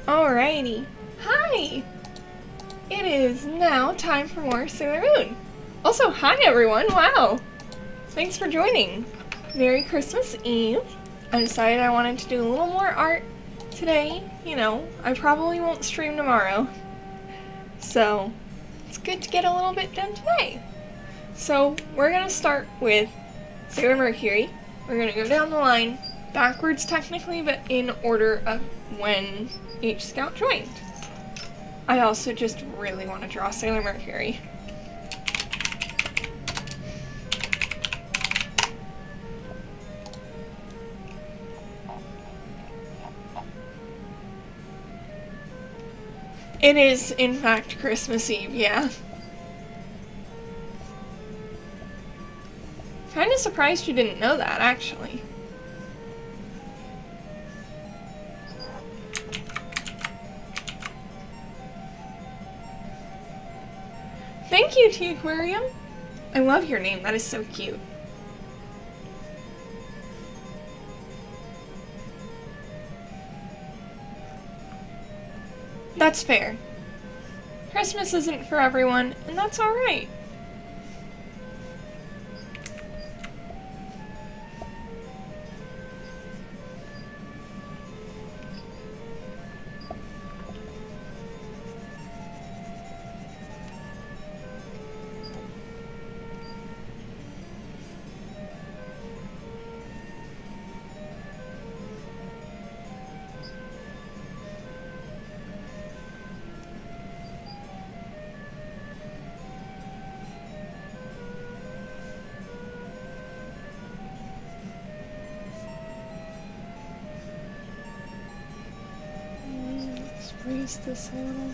Alrighty. Hi! It is now time for more Sailor Moon. Also, hi everyone! Wow! Thanks for joining. Merry Christmas Eve. I decided I wanted to do a little more art today. You know, I probably won't stream tomorrow. So, it's good to get a little bit done today. So, we're gonna start with Sailor Mercury. We're gonna go down the line, backwards technically, but in order of when each scout joined. I also just really want to draw Sailor Mercury. It is, in fact, Christmas Eve, yeah. Kinda surprised you didn't know that, actually. Thank you, T Aquarium! I love your name, that is so cute. That's fair. Christmas isn't for everyone, and that's alright. Let's raise this a little.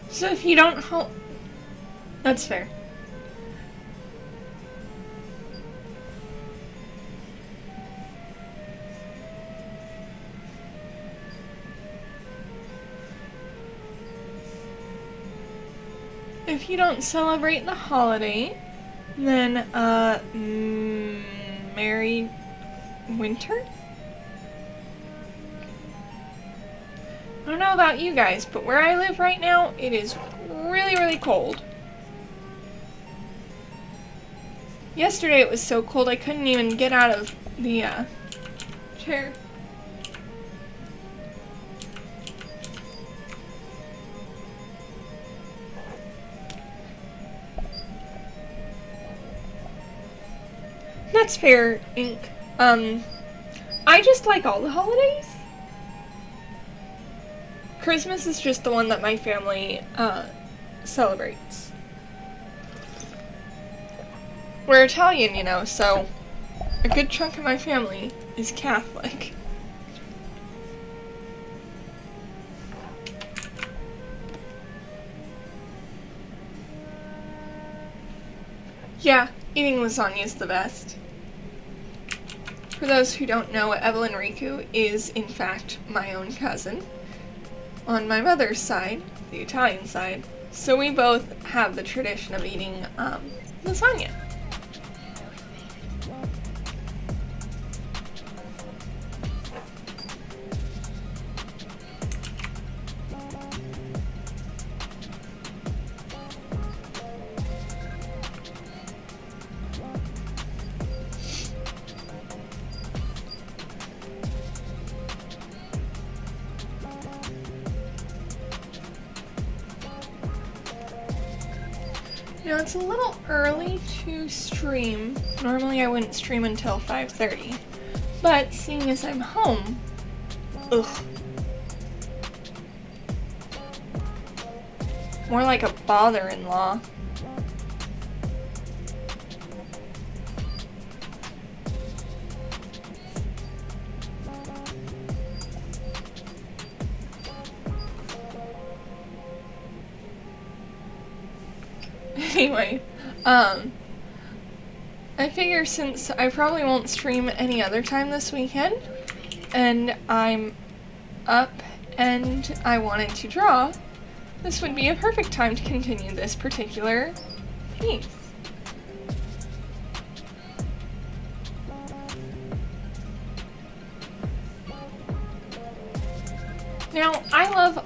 So if you don't hold... That's fair. If you don't celebrate the holiday, then, Merry Winter? I don't know about you guys, but where I live right now, it is really, really cold. Yesterday it was so cold I couldn't even get out of the, chair. That's fair, Ink. I just like all the holidays. Christmas is just the one that my family, celebrates. We're Italian, you know, so a good chunk of my family is Catholic. Yeah, eating lasagna is the best. For those who don't know, Evelyn Riku is, in fact, my own cousin. On my mother's side, the Italian side, so we both have the tradition of eating, lasagna. You know, it's a little early to stream. Normally I wouldn't stream until 5:30. But seeing as I'm home, ugh. More like a bother-in-law. Anyway, I figure since I probably won't stream any other time this weekend, and I'm up and I wanted to draw, this would be a perfect time to continue this particular piece. Now, I love...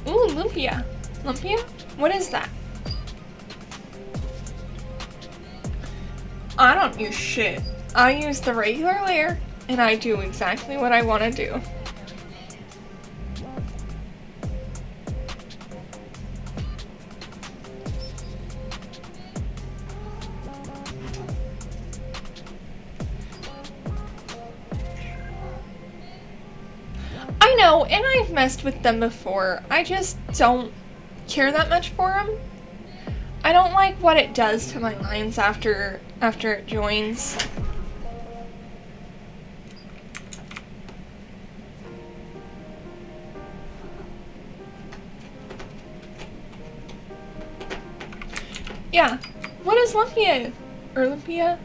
Ooh, Lumpia. Lumpia? What is that? I don't use shit. I use the regular layer, and I do exactly what I want to do. I know, and I've messed with them before. I just don't care that much for them. I don't like what it does to my lines after it joins. Yeah. What is Lumpia? Or Lumpia?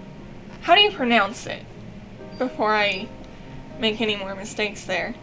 How do you pronounce it? Before I make any more mistakes there.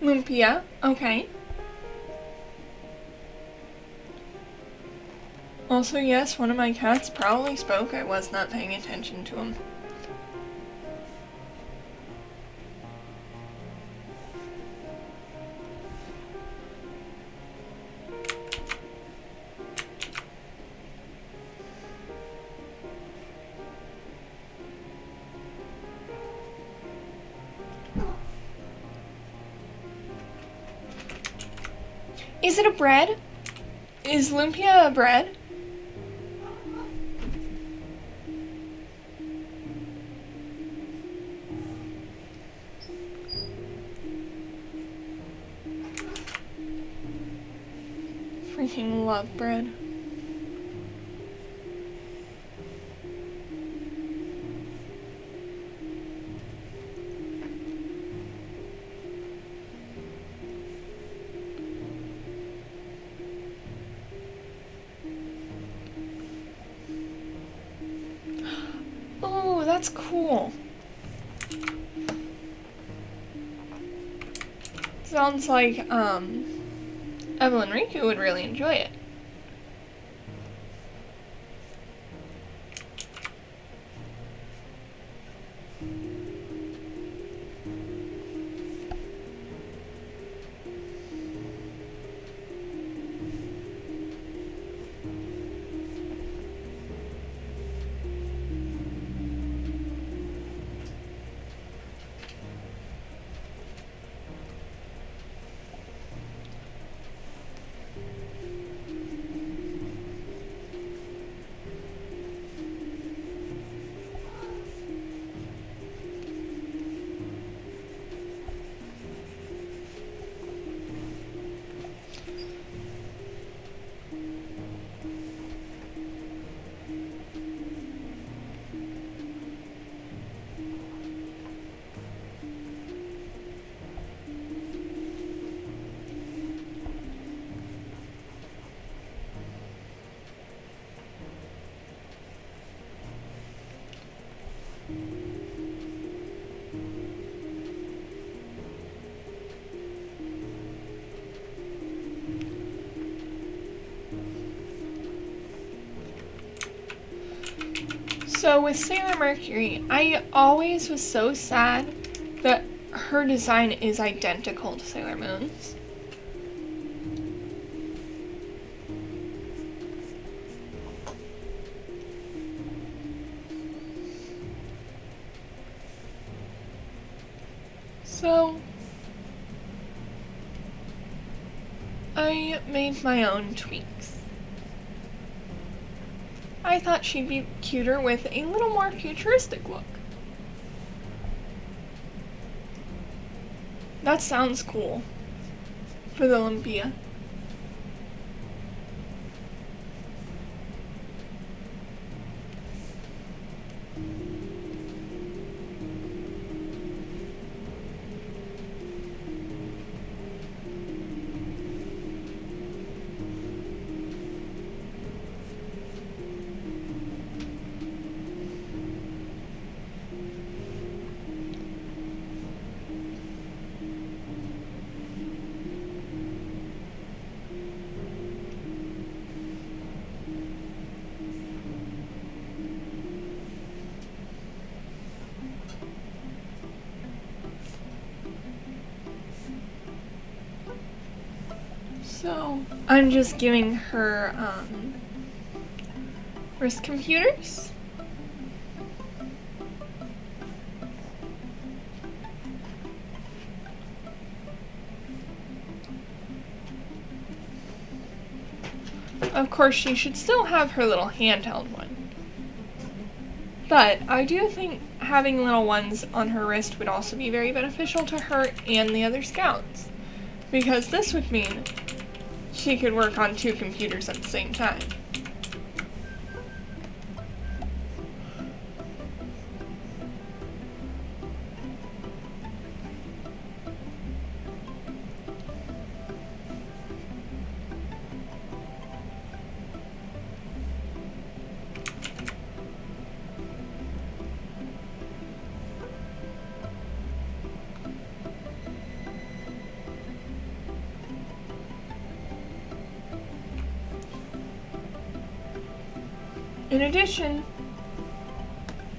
Lumpia, okay. Also, yes, one of my cats probably spoke. I was not paying attention to him. Is it a bread? Is Lumpia a bread? Freaking love bread. Oh, that's cool. Sounds like, Evelyn Riku would really enjoy it. So with Sailor Mercury, I always was so sad that her design is identical to Sailor Moon's. So, I made my own tweaks. I thought she'd be cuter with a little more futuristic look. That sounds cool for the Olympia. So, I'm just giving her, wrist computers. Of course, she should still have her little handheld one. But I do think having little ones on her wrist would also be very beneficial to her and the other scouts. Because this would mean she could work on 2 computers at the same time. In addition,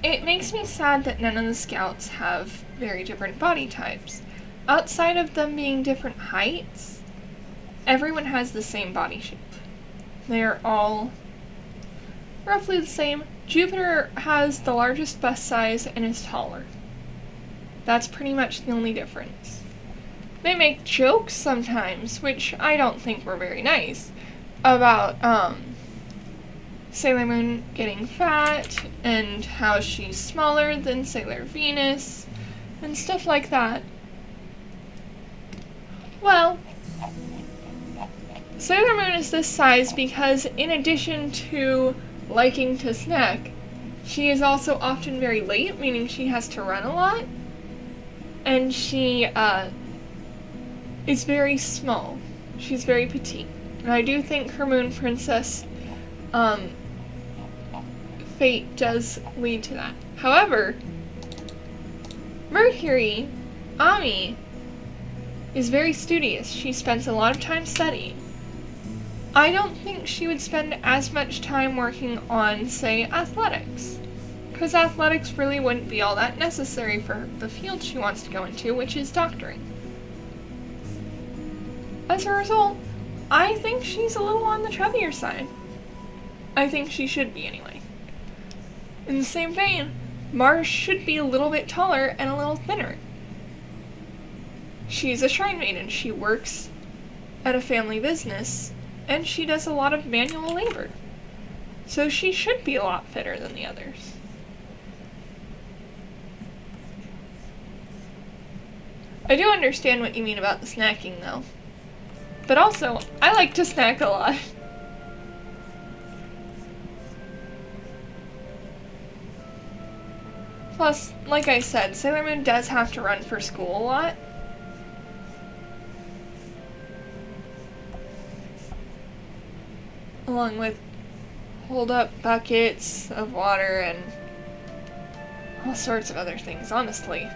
it makes me sad that none of the scouts have very different body types. Outside of them being different heights, everyone has the same body shape. They're all roughly the same. Jupiter has the largest bust size and is taller. That's pretty much the only difference. They make jokes sometimes, which I don't think were very nice, about, Sailor Moon getting fat, and how she's smaller than Sailor Venus, and stuff like that. Well, Sailor Moon is this size because in addition to liking to snack, she is also often very late, meaning she has to run a lot, and she, is very small. She's very petite. And I do think her Moon Princess, fate does lead to that. However, Mercury, Ami, is very studious. She spends a lot of time studying. I don't think she would spend as much time working on, say, athletics. Because athletics really wouldn't be all that necessary for the field she wants to go into, which is doctoring. As a result, I think she's a little on the chubbier side. I think she should be anyway. In the same vein, Mars should be a little bit taller and a little thinner. She's a shrine maiden. She works at a family business, and she does a lot of manual labor. So she should be a lot fitter than the others. I do understand what you mean about the snacking, though. But also, I like to snack a lot. Plus, like I said, Sailor Moon does have to run for school a lot. Along with hold up buckets of water and all sorts of other things, honestly.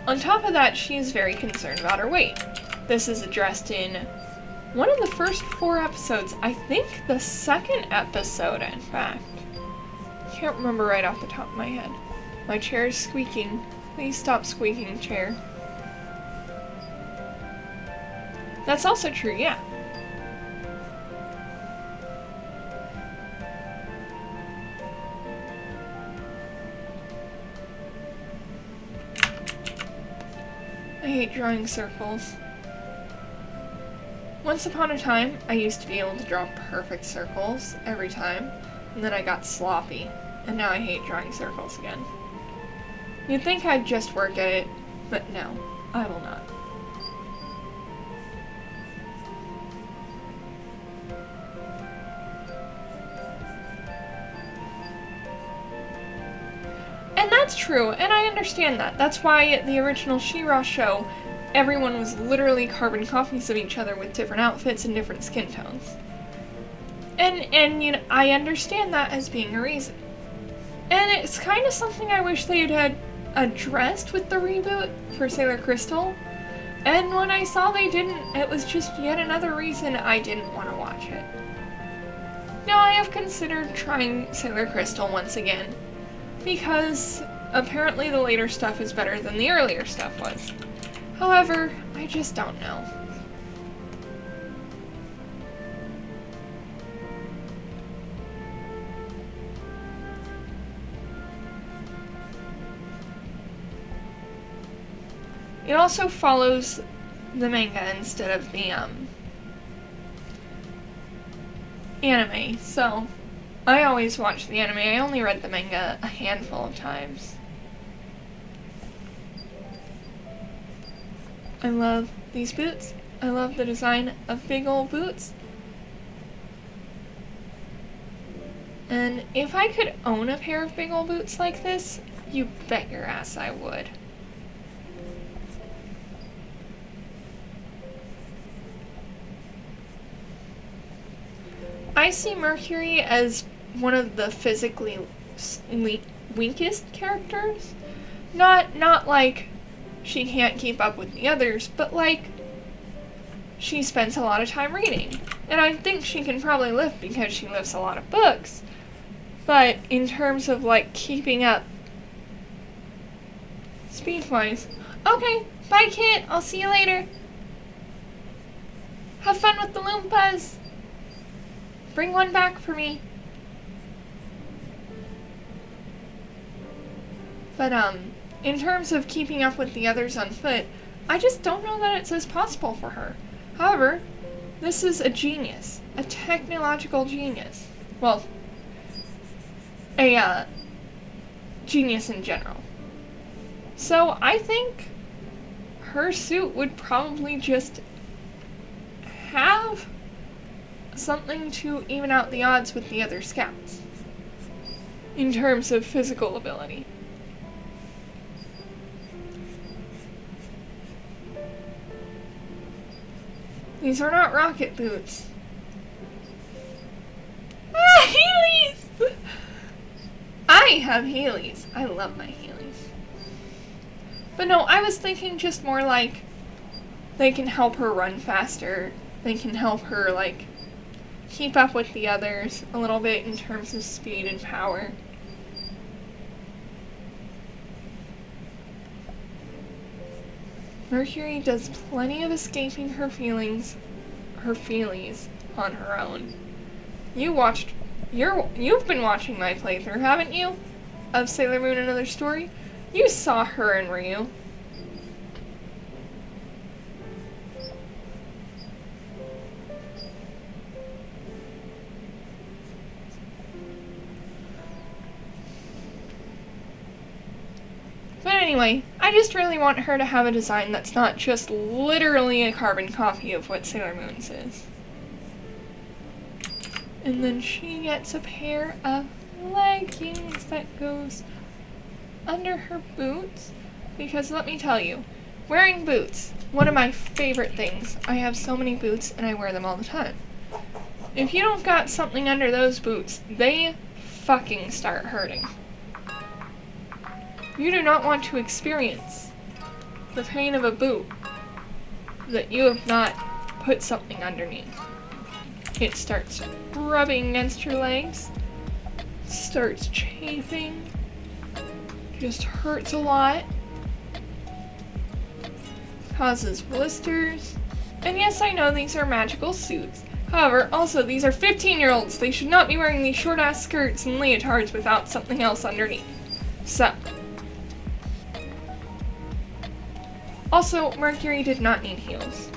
On top of that, she is very concerned about her weight. This is addressed in one of the first 4 episodes. I think the 2nd episode, in fact. Can't remember right off the top of my head. My chair is squeaking. Please stop squeaking, chair. That's also true, yeah. hate drawing circles. Once upon a time, I used to be able to draw perfect circles every time, and then I got sloppy, and now I hate drawing circles again. You'd think I'd just work at it, but no, I will not. And that's true, and I understand that. That's why at the original She-Ra show, everyone was literally carbon copies of each other with different outfits and different skin tones. And you know, I understand that as being a reason. And it's kind of something I wish they had addressed with the reboot for Sailor Crystal. And when I saw they didn't, it was just yet another reason I didn't want to watch it. Now I have considered trying Sailor Crystal once again, because apparently the later stuff is better than the earlier stuff was. However, I just don't know. It also follows the manga instead of the anime, so I always watch the anime. I only read the manga a handful of times. I love these boots. I love the design of big old boots. And if I could own a pair of big old boots like this, you bet your ass I would. I see Mercury as one of the physically weakest characters. Not like she can't keep up with the others, but like she spends a lot of time reading. And I think she can probably lift because she lifts a lot of books. But in terms of like keeping up speed-wise, okay, bye Kit, I'll see you later. Have fun with the Loompas. Bring one back for me. But in terms of keeping up with the others on foot, I just don't know that it's as possible for her. However, this is a genius. A technological genius. Well, a genius in general. So I think her suit would probably just have something to even out the odds with the other scouts in terms of physical ability. These are not rocket boots. Ah, Heelys! I have Heelys. I love my Heelys. But no, I was thinking just more like they can help her run faster. They can help her, like, keep up with the others a little bit in terms of speed and power. Mercury does plenty of escaping her feelings, her feelies, on her own. You've been watching my playthrough, haven't you? Of Sailor Moon Another Story? You saw her and Ryu. But anyway, I just really want her to have a design that's not just literally a carbon copy of what Sailor Moon's is. And then she gets a pair of leggings that goes under her boots. Because let me tell you, wearing boots, one of my favorite things. I have so many boots and I wear them all the time. If you don't got something under those boots, they fucking start hurting. You do not want to experience the pain of a boot that you have not put something underneath. It starts rubbing against your legs, starts chafing, just hurts a lot, causes blisters. And yes, I know these are magical suits. However, also these are 15-year-olds. They should not be wearing these short-ass skirts and leotards without something else underneath. So, Also, Mercury did not need heels.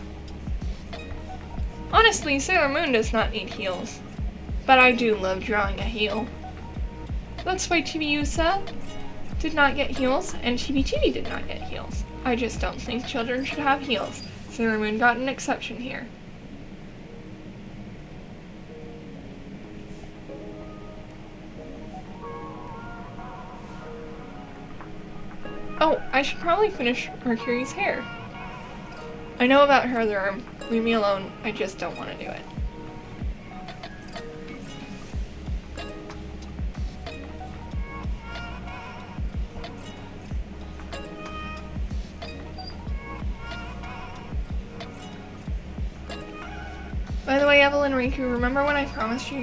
Honestly, Sailor Moon does not need heels. But I do love drawing a heel. That's why Chibiusa did not get heels, and Chibi Chibi did not get heels. I just don't think children should have heels. Sailor Moon got an exception here. Oh, I should probably finish Mercury's hair. I know about her other arm. Leave me alone. I just don't want to do it. By the way, Evelyn Riku, remember when I promised you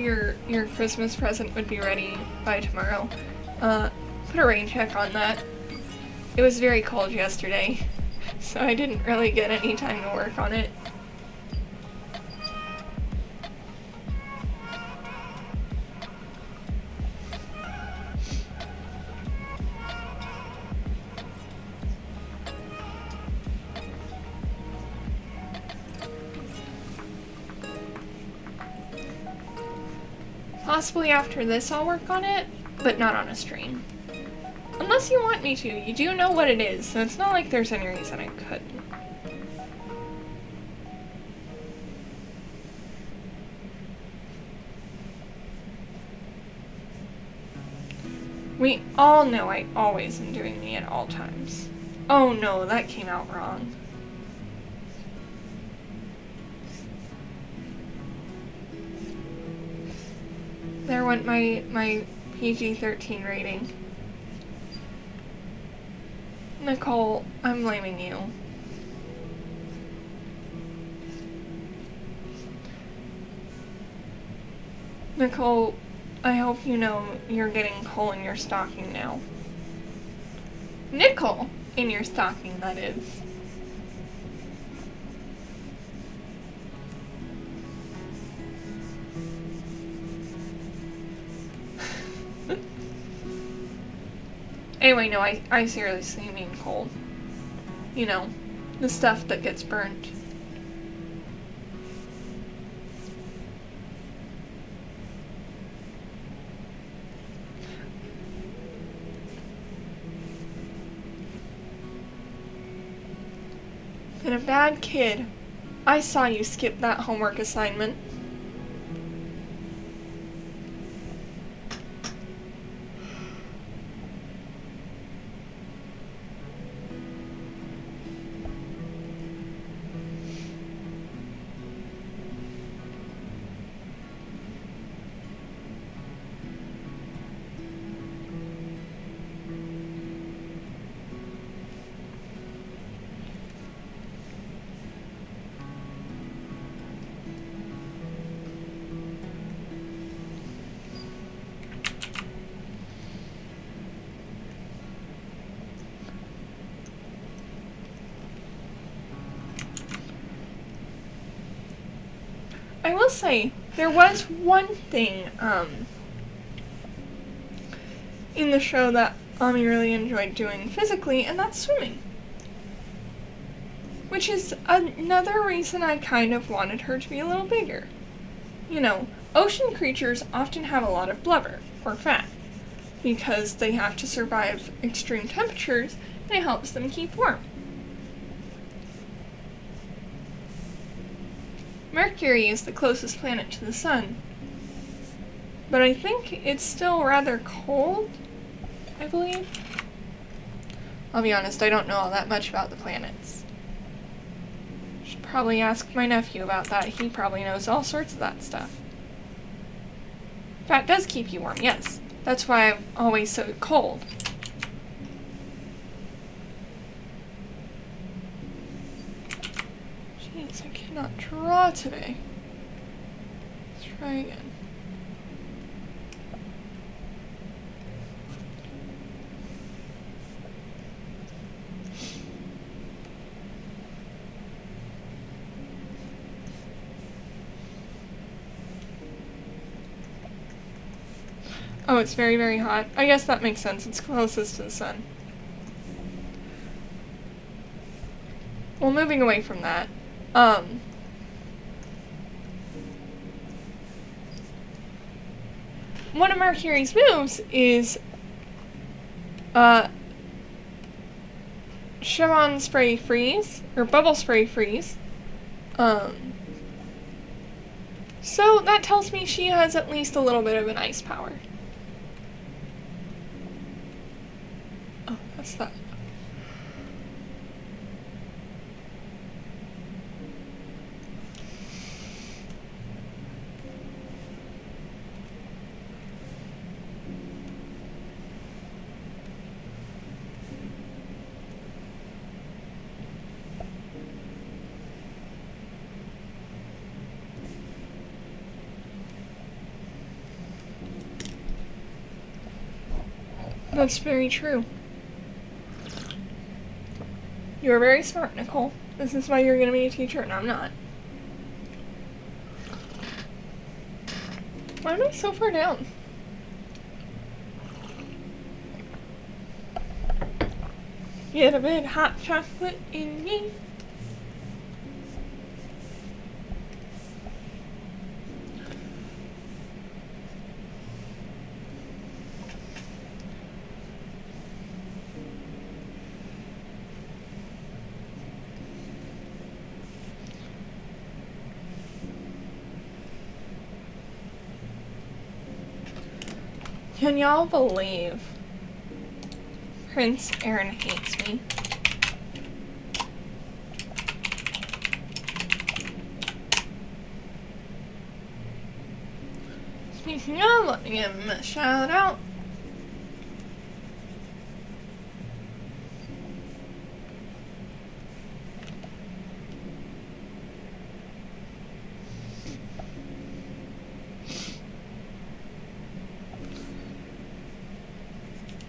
your Christmas present would be ready by tomorrow? Put a rain check on that. It was very cold yesterday, so I didn't really get any time to work on it. Possibly after this I'll work on it, but not on a stream. Unless you want me to. You do know what it is, so it's not like there's any reason I couldn't. We all know I always am doing me at all times. Oh no, that came out wrong. There went my PG-13 rating. Nicole, I'm blaming you. Nicole, I hope you know you're getting coal in your stocking now. Nickel in your stocking, that is. Anyway, no, I seriously mean coal. You know, the stuff that gets burnt. And a bad kid. I saw you skip that homework assignment. I will say, there was one thing, in the show that Ami really enjoyed doing physically, and that's swimming. Which is another reason I kind of wanted her to be a little bigger. You know, ocean creatures often have a lot of blubber, or fat, because they have to survive extreme temperatures, and it helps them keep warm. Mercury is the closest planet to the sun, but I think it's still rather cold, I believe. I'll be honest, I don't know all that much about the planets. Should probably ask my nephew about that. He probably knows all sorts of that stuff. Fat does keep you warm, yes. That's why I'm always so cold. Jeez, I cannot draw today. Let's try again. Oh, it's very, very hot. I guess that makes sense. It's closest to the sun. well, moving away from that, one of Mercury's moves is, Shimon Spray Freeze, or Bubble Spray Freeze. So that tells me she has at least a little bit of an ice power. Oh, that's that. That's very true. You're very smart, Nicole. This is why you're going to be a teacher and I'm not. Why am I so far down? Get a bit hot chocolate in me. Can y'all believe Prince Aaron hates me? Speaking of, let me give him a shout out.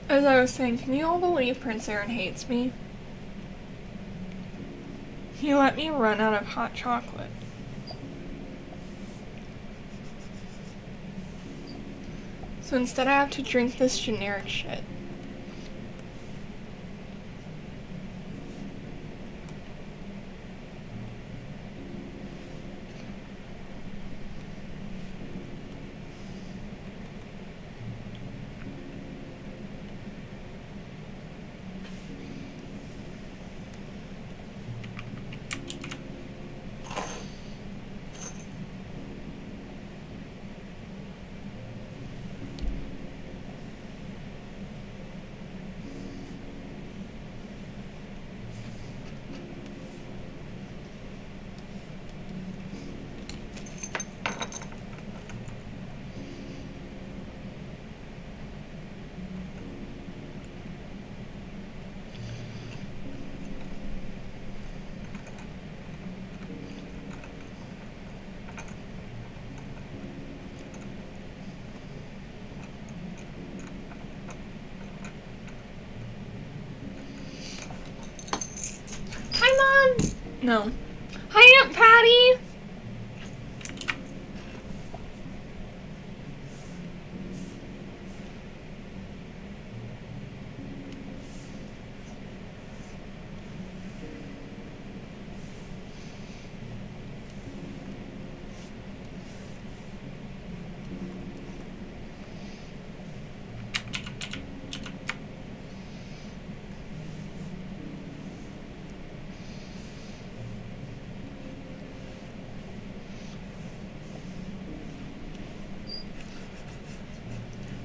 As I was saying, can you all believe Prince Aaron hates me? He let me run out of hot chocolate. So instead I have to drink this generic shit. No. Hi, Aunt Patty!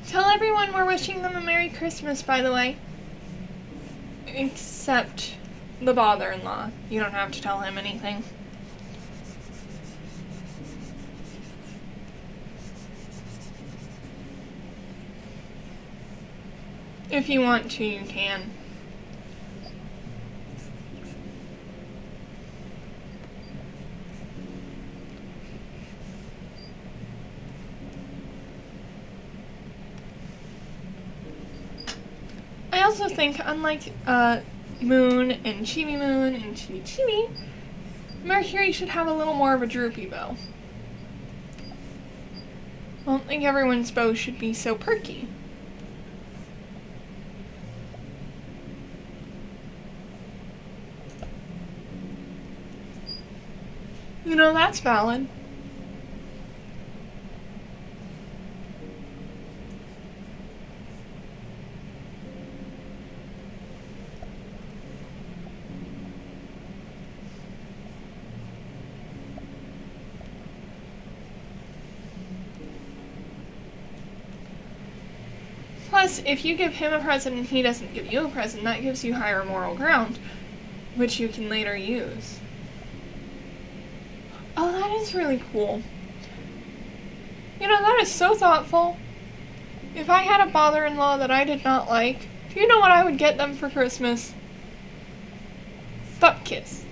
Tell everyone we're wishing them a Merry Christmas, by the way. Except the father-in-law. You don't have to tell him anything. If you want to, you can. I also think, unlike Moon and Chibi Moon and Chibi Chibi, Mercury should have a little more of a droopy bow. I don't think everyone's bow should be so perky. You know, that's valid. Plus, if you give him a present and he doesn't give you a present, that gives you higher moral ground, which you can later use. Oh, that is really cool. You know, that is so thoughtful. If I had a father-in-law that I did not like, do you know what I would get them for Christmas? Butt kiss.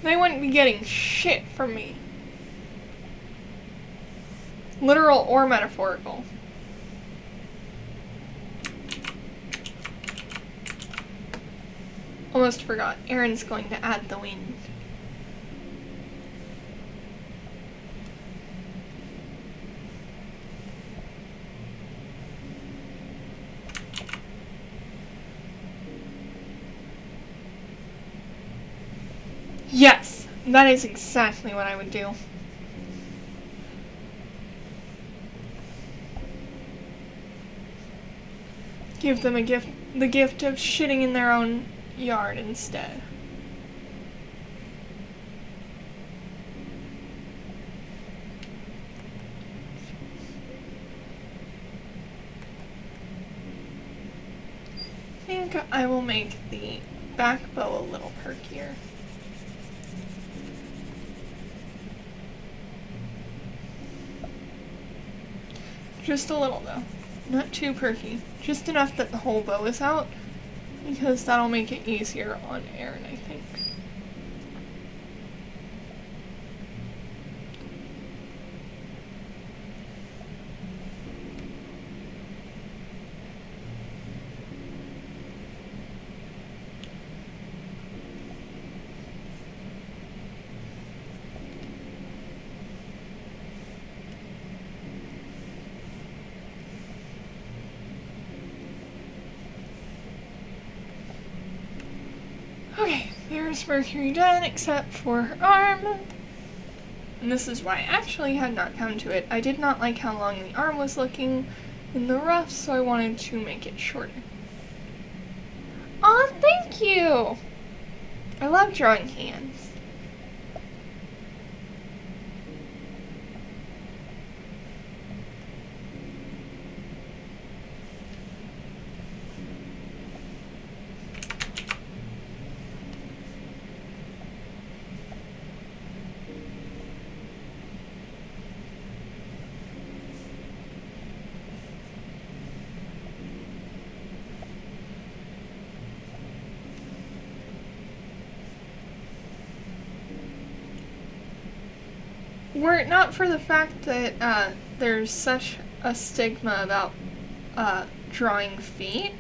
They wouldn't be getting shit from me. Literal or metaphorical. Almost forgot. Aaron's going to add the wind. Yes, that is exactly what I would do. Give them the gift of shitting in their own yard instead. I think I will make the back bow a little perkier. Just a little though. Not too perky. Just enough that the whole bow is out, because that'll make it easier on Aaron, I think. Okay, there's Mercury done, except for her arm. And this is why I actually had not come to it. I did not like how long the arm was looking in the rough, so I wanted to make it shorter. Aw, thank you! I love drawing hands. Were it not for the fact that there's such a stigma about drawing feet,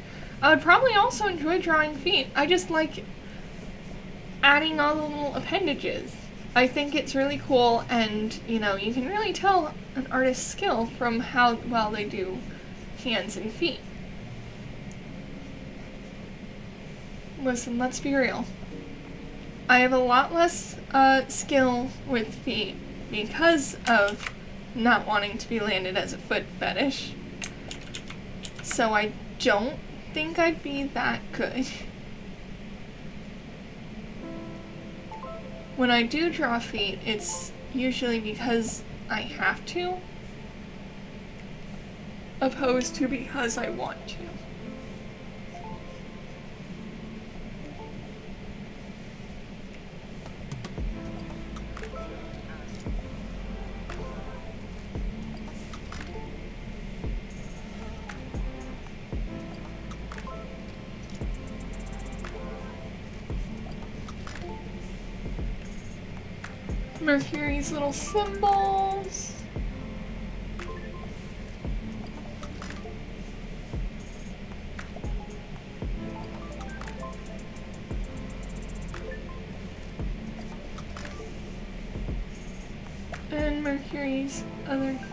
I would probably also enjoy drawing feet. I just like adding all the little appendages. I think it's really cool, and you know, you can really tell an artist's skill from how well they do hands and feet. Listen, let's be real. I have a lot less skill with feet because of not wanting to be landed as a foot fetish. So I don't think I'd be that good. When I do draw feet, it's usually because I have to, opposed to because I want to. Mercury's little symbols. And Mercury's other feet.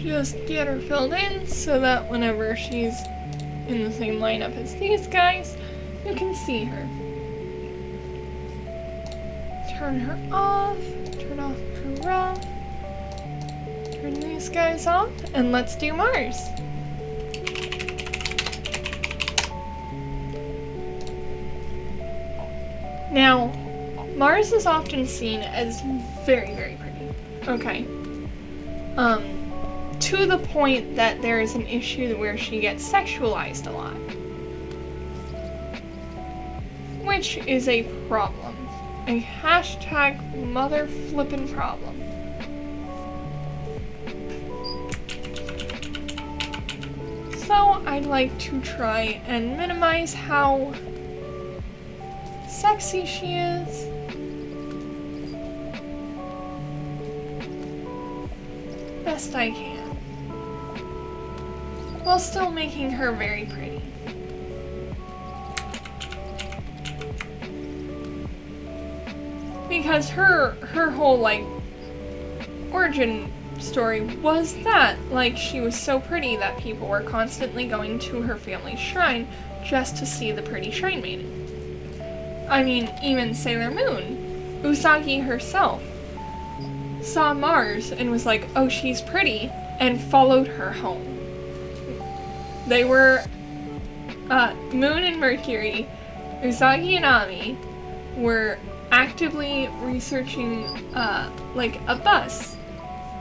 just get her filled in so that whenever she's in the same lineup as these guys, you can see her. Turn her off, turn off her rough, turn these guys off, and let's do Mars. Now, Mars is often seen as very, very pretty, okay? To the point that there is an issue where she gets sexualized a lot. Which is a problem. A hashtag mother flippin' problem. So I'd like to try and minimize how sexy she is. Best I can. While still making her very pretty. Because her whole, like, origin story was that, like, she was so pretty that people were constantly going to her family's shrine just to see the pretty shrine maiden. I mean, even Sailor Moon, Usagi herself, saw Mars and was like, oh, she's pretty, and followed her home. They were, Moon and Mercury, Usagi and Ami, were actively researching, like, a bus,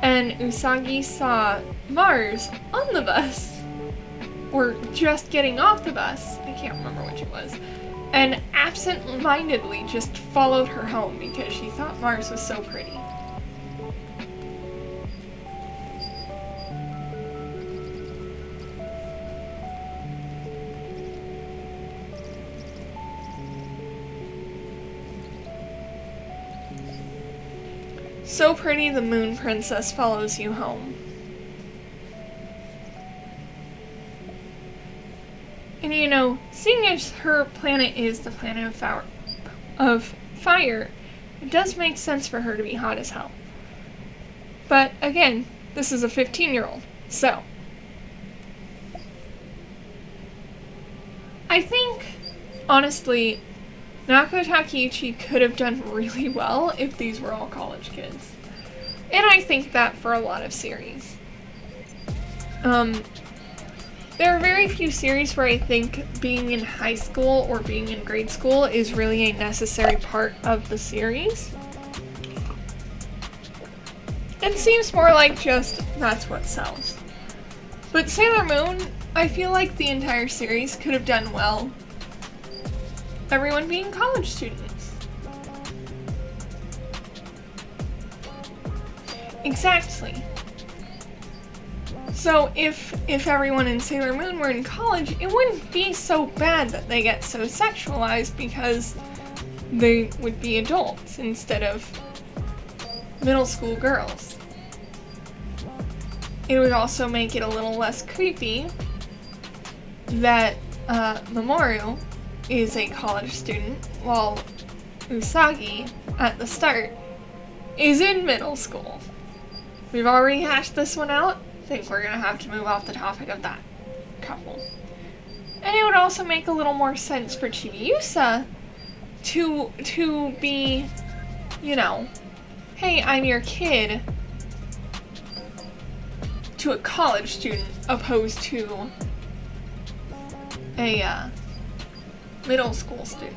and Usagi saw Mars on the bus, or just getting off the bus, I can't remember which it was, and absent-mindedly just followed her home because she thought Mars was so pretty. So pretty the Moon Princess follows you home. And you know, seeing as her planet is the planet of fire, it does make sense for her to be hot as hell. But again, this is a 15-year-old, so I think, honestly, Naoko Takeuchi could have done really well if these were all college kids. And I think that for a lot of series. There are very few series where I think being in high school or being in grade school is really a necessary part of the series. It seems more like just, that's what sells. But Sailor Moon, I feel like the entire series could have done well. Everyone being college students. Exactly. So if everyone in Sailor Moon were in college, it wouldn't be so bad that they get so sexualized because they would be adults instead of middle school girls. It would also make it a little less creepy that Mamoru is a college student, while Usagi, at the start, is in middle school. We've already hashed this one out. I think we're gonna have to move off the topic of that couple. And it would also make a little more sense for Chibiusa to be, you know, hey, I'm your kid, to a college student, opposed to a, middle school student.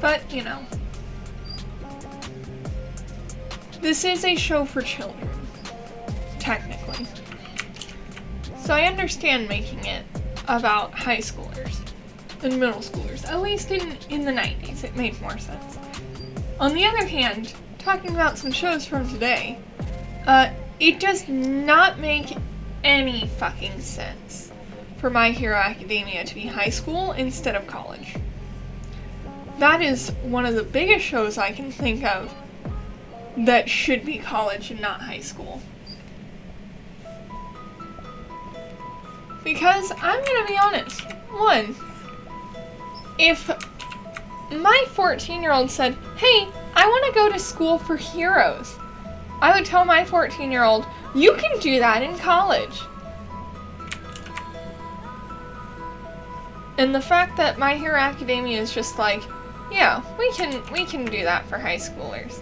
But, you know, this is a show for children, technically. So I understand making it about high schoolers and middle schoolers, at least in the 90s, it made more sense. On the other hand, talking about some shows from today, it does not make any fucking sense for My Hero Academia to be high school instead of college. That is one of the biggest shows I can think of that should be college and not high school. Because I'm gonna be honest, one, if my 14-year-old said, hey, I want to go to school for heroes, I would tell my 14-year-old, you can do that in college. And the fact that My Hero Academia is just like, yeah, we can do that for high schoolers.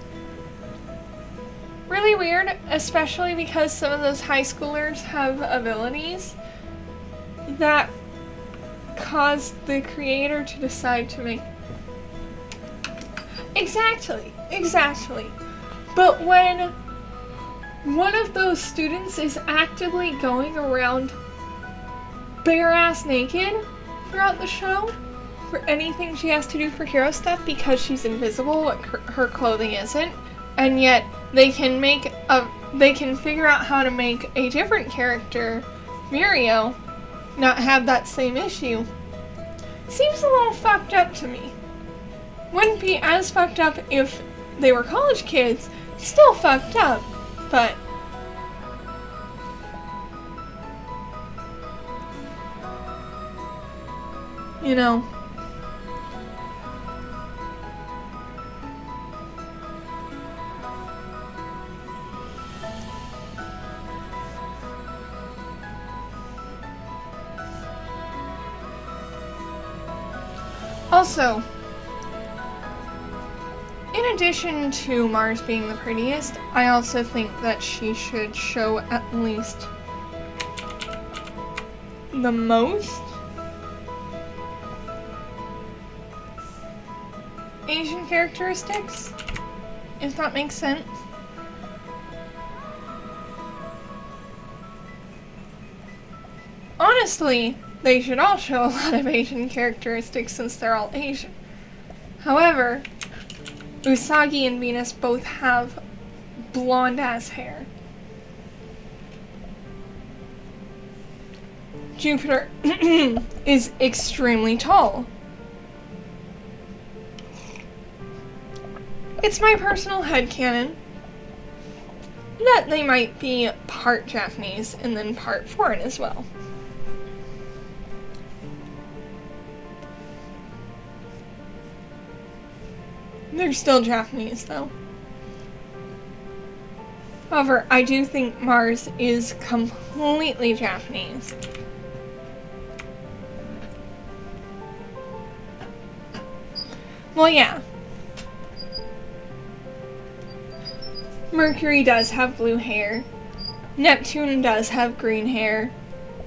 Really weird, especially because some of those high schoolers have abilities that cause the creator to decide to make... Exactly. But when one of those students is actively going around bare-ass naked throughout the show for anything she has to do for hero stuff because she's invisible, what her clothing isn't, and yet they can figure out how to make a different character, Mirio, not have that same issue, seems a little fucked up to me. Wouldn't be as fucked up if they were college kids, still fucked up, but you know. Also, in addition to Mars being the prettiest, I also think that she should show at least the most Asian characteristics, if that makes sense. Honestly, they should all show a lot of Asian characteristics since they're all Asian. However, Usagi and Venus both have blonde-ass hair. Jupiter is extremely tall. It's my personal headcanon that they might be part Japanese and then part foreign as well. They're still Japanese, though. However, I do think Mars is completely Japanese. Well, yeah. Mercury does have blue hair. Neptune does have green hair.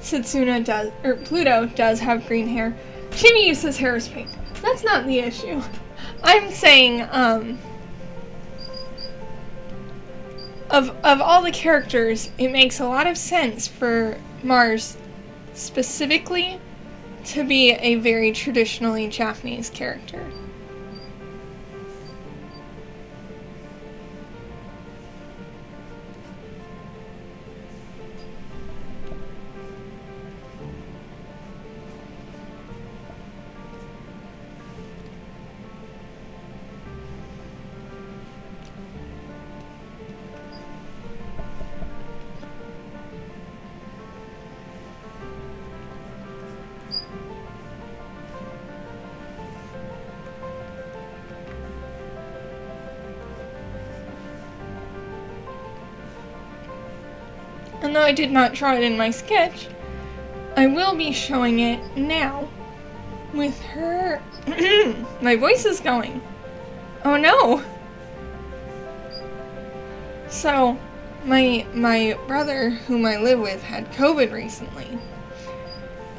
Pluto does have green hair. Jimmy uses hair is pink. That's not the issue. I'm saying, of all the characters, it makes a lot of sense for Mars specifically to be a very traditionally Japanese character. And though I did not draw it in my sketch, I will be showing it now with her... My voice is going. Oh no! So, my brother, whom I live with, had COVID recently.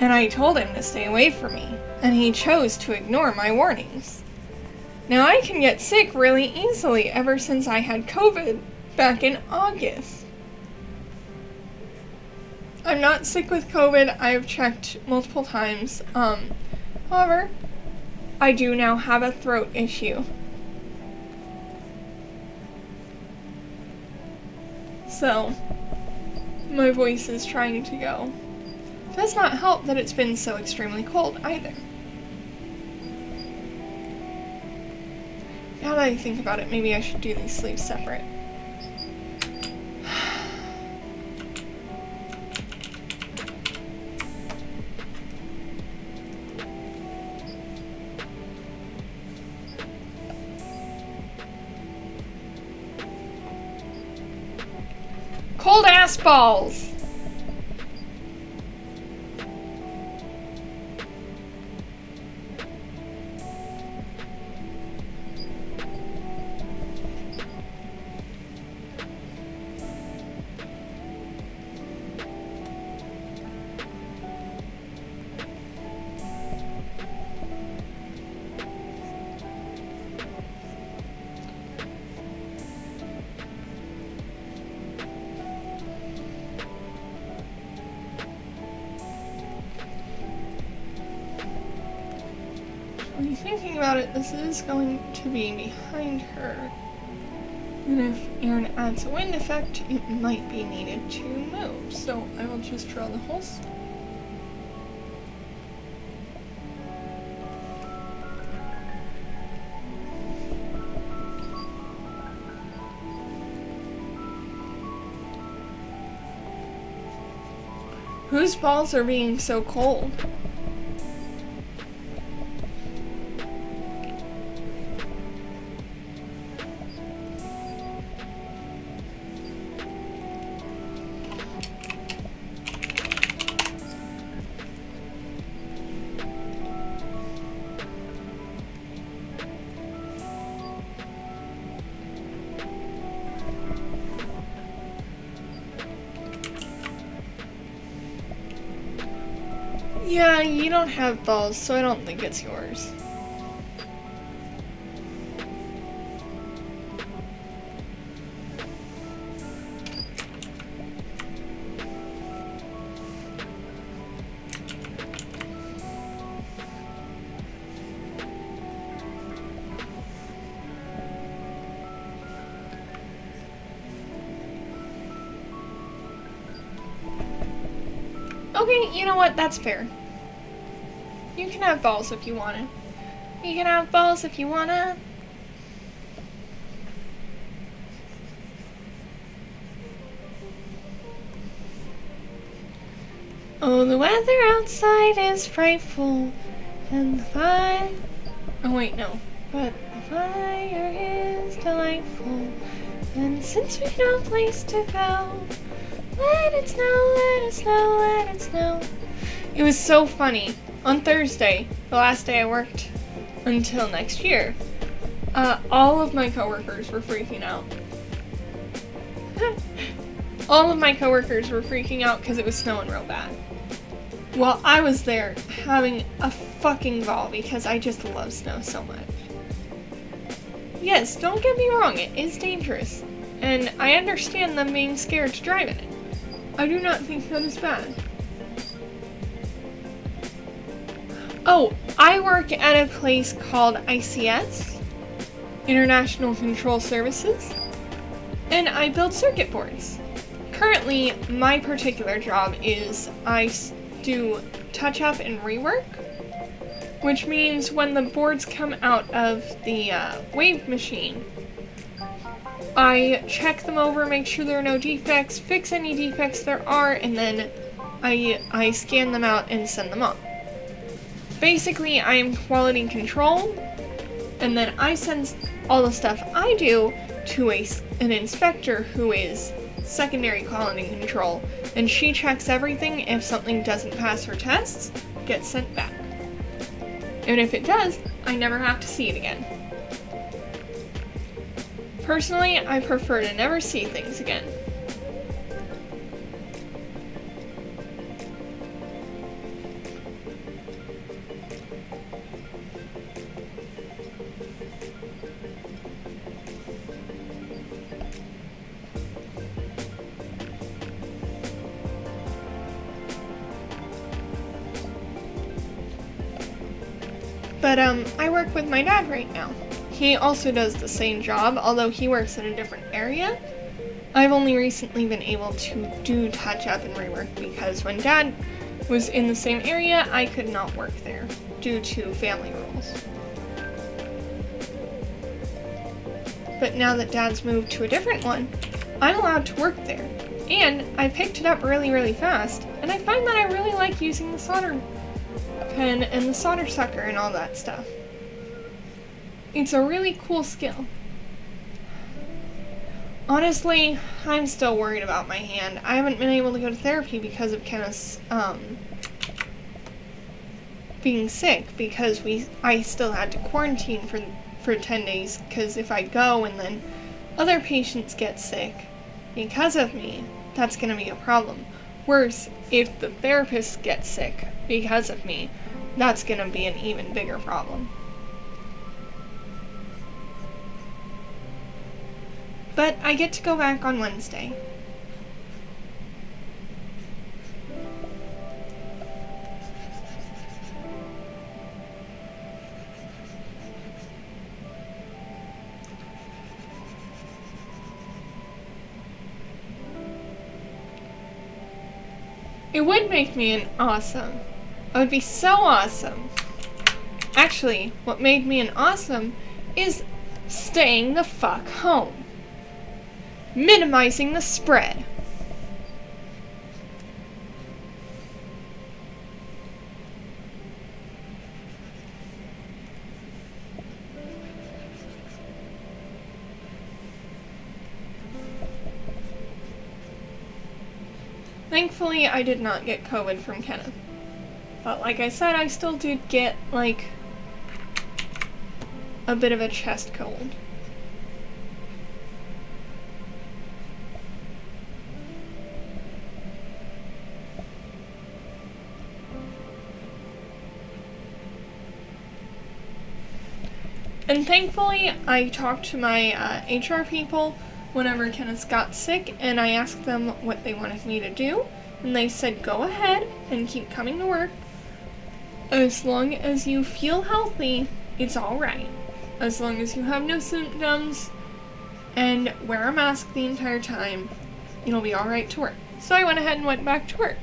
And I told him to stay away from me, and he chose to ignore my warnings. Now I can get sick really easily ever since I had COVID back in August. I'm not sick with COVID. I've checked multiple times. However, I do now have a throat issue. So, my voice is trying to go. Does not help that it's been so extremely cold either. Now that I think about it, maybe I should do these sleeves separate. glass balls. When you're thinking about it, this is going to be behind her. And if Aaron adds a wind effect, it might be needed to move. So I will just draw the holes. Whose balls are being so cold? Yeah, you don't have balls, so I don't think it's yours. Okay, you know what? That's fair. You can have balls if you wanna. You can have balls if you wanna. Oh, the weather outside is frightful, and the fire... Oh wait, no. But the fire is delightful, and since we've no place to go, let it snow, let it snow, let it snow. It was so funny. On Thursday, the last day I worked until next year, all of my coworkers were freaking out. All of my coworkers were freaking out because it was snowing real bad. Well, I was there having a fucking ball because I just love snow so much. Yes, don't get me wrong, it is dangerous, and I understand them being scared to drive in it. I do not think that is bad. Oh, I work at a place called ICS, International Control Services, and I build circuit boards. Currently, my particular job is I do touch-up and rework, which means when the boards come out of the wave machine, I check them over, make sure there are no defects, fix any defects there are, and then I scan them out and send them off. Basically, I am quality control, and then I send all the stuff I do to an inspector who is secondary quality control, and she checks everything. If something doesn't pass her tests, it gets sent back. And if it does, I never have to see it again. Personally, I prefer to never see things again. But I work with my dad right now. He also does the same job, although he works in a different area. I've only recently been able to do touch-up and rework because when Dad was in the same area, I could not work there due to family rules. But now that Dad's moved to a different one, I'm allowed to work there. And I picked it up really, really fast, and I find that I really like using the solder pen and the solder sucker and all that stuff. It's a really cool skill. Honestly, I'm still worried about my hand. I haven't been able to go to therapy because of Kenneth's, being sick, because I still had to quarantine for 10 days, because if I go and then other patients get sick because of me, that's going to be a problem. Worse, if the therapist gets sick because of me, that's going to be an even bigger problem. But I get to go back on Wednesday. It would make me an awesome. I would be so awesome. Actually, what made me an awesome is staying the fuck home. Minimizing the spread. Thankfully, I did not get COVID from Kenneth. But like I said, I still did get, like, a bit of a chest cold. And thankfully, I talked to my HR people whenever Kenneth got sick, and I asked them what they wanted me to do, and they said go ahead and keep coming to work. As long as you feel healthy, it's alright. As long as you have no symptoms and wear a mask the entire time, it'll be alright to work. So I went ahead and went back to work.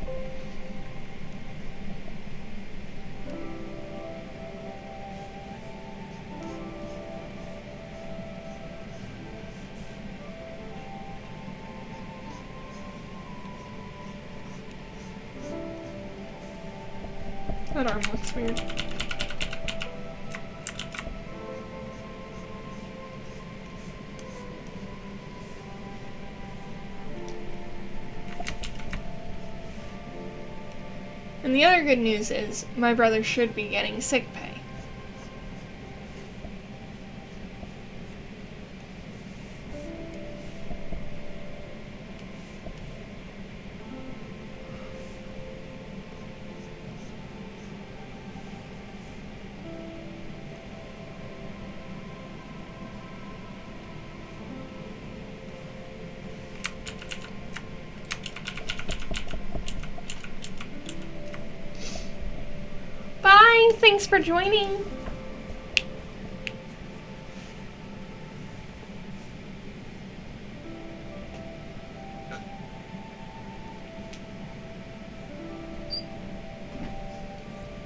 That arm looks weird. And the other good news is my brother should be getting sick pay. Bye! Thanks for joining!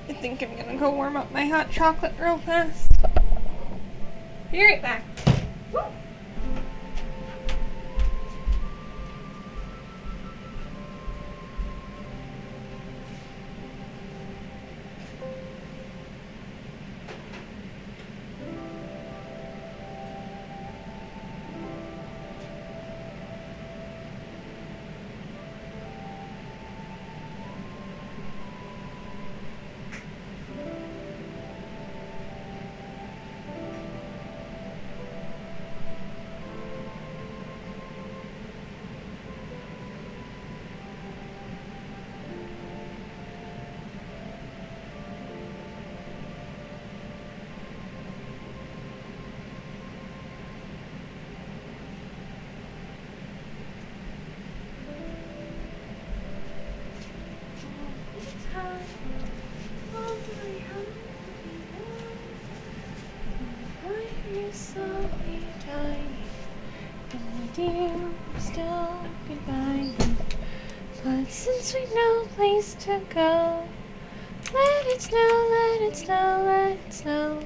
I think I'm gonna go warm up my hot chocolate real fast. Be right back. Woo. Slowly dying, and dear, still goodbye. But since we've no place to go, let it snow, let it snow, let it snow.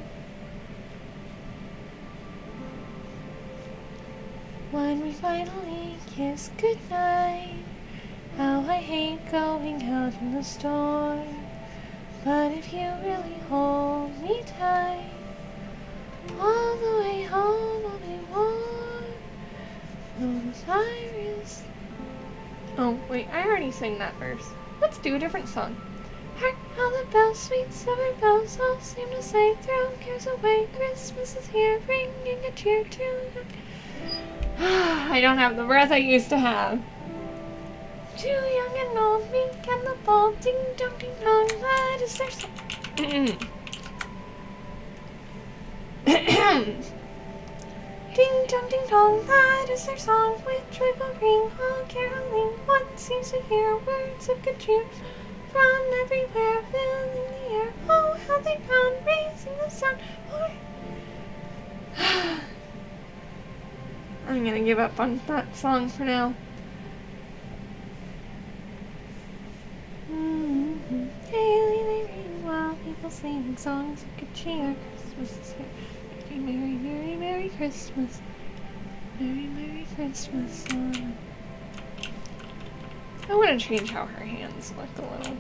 When we finally kiss goodnight, how I hate going out in the storm. But if you really hold me tight, all the way home I'll be warm. Cyrus. Oh, wait, I already sang that verse. Let's do a different song. Hark how the bells, sweet silver bells, all seem to say, throw cares away, Christmas is here, bringing a cheer to you. I don't have the breath I used to have. Too young and old, meek and the bold, ding dong ding dong, that is their song. Ding dong, that is their song, with joyful ring, all caroling. One seems to hear words of good cheer from everywhere, filling the air. Oh, how they pound, raising the sound. I'm gonna give up on that song for now. Daily they ring while people sing songs of good cheer. Christmas is here. Merry, merry, merry, merry Christmas. Merry, merry Christmas. I want to change how her hands look a little.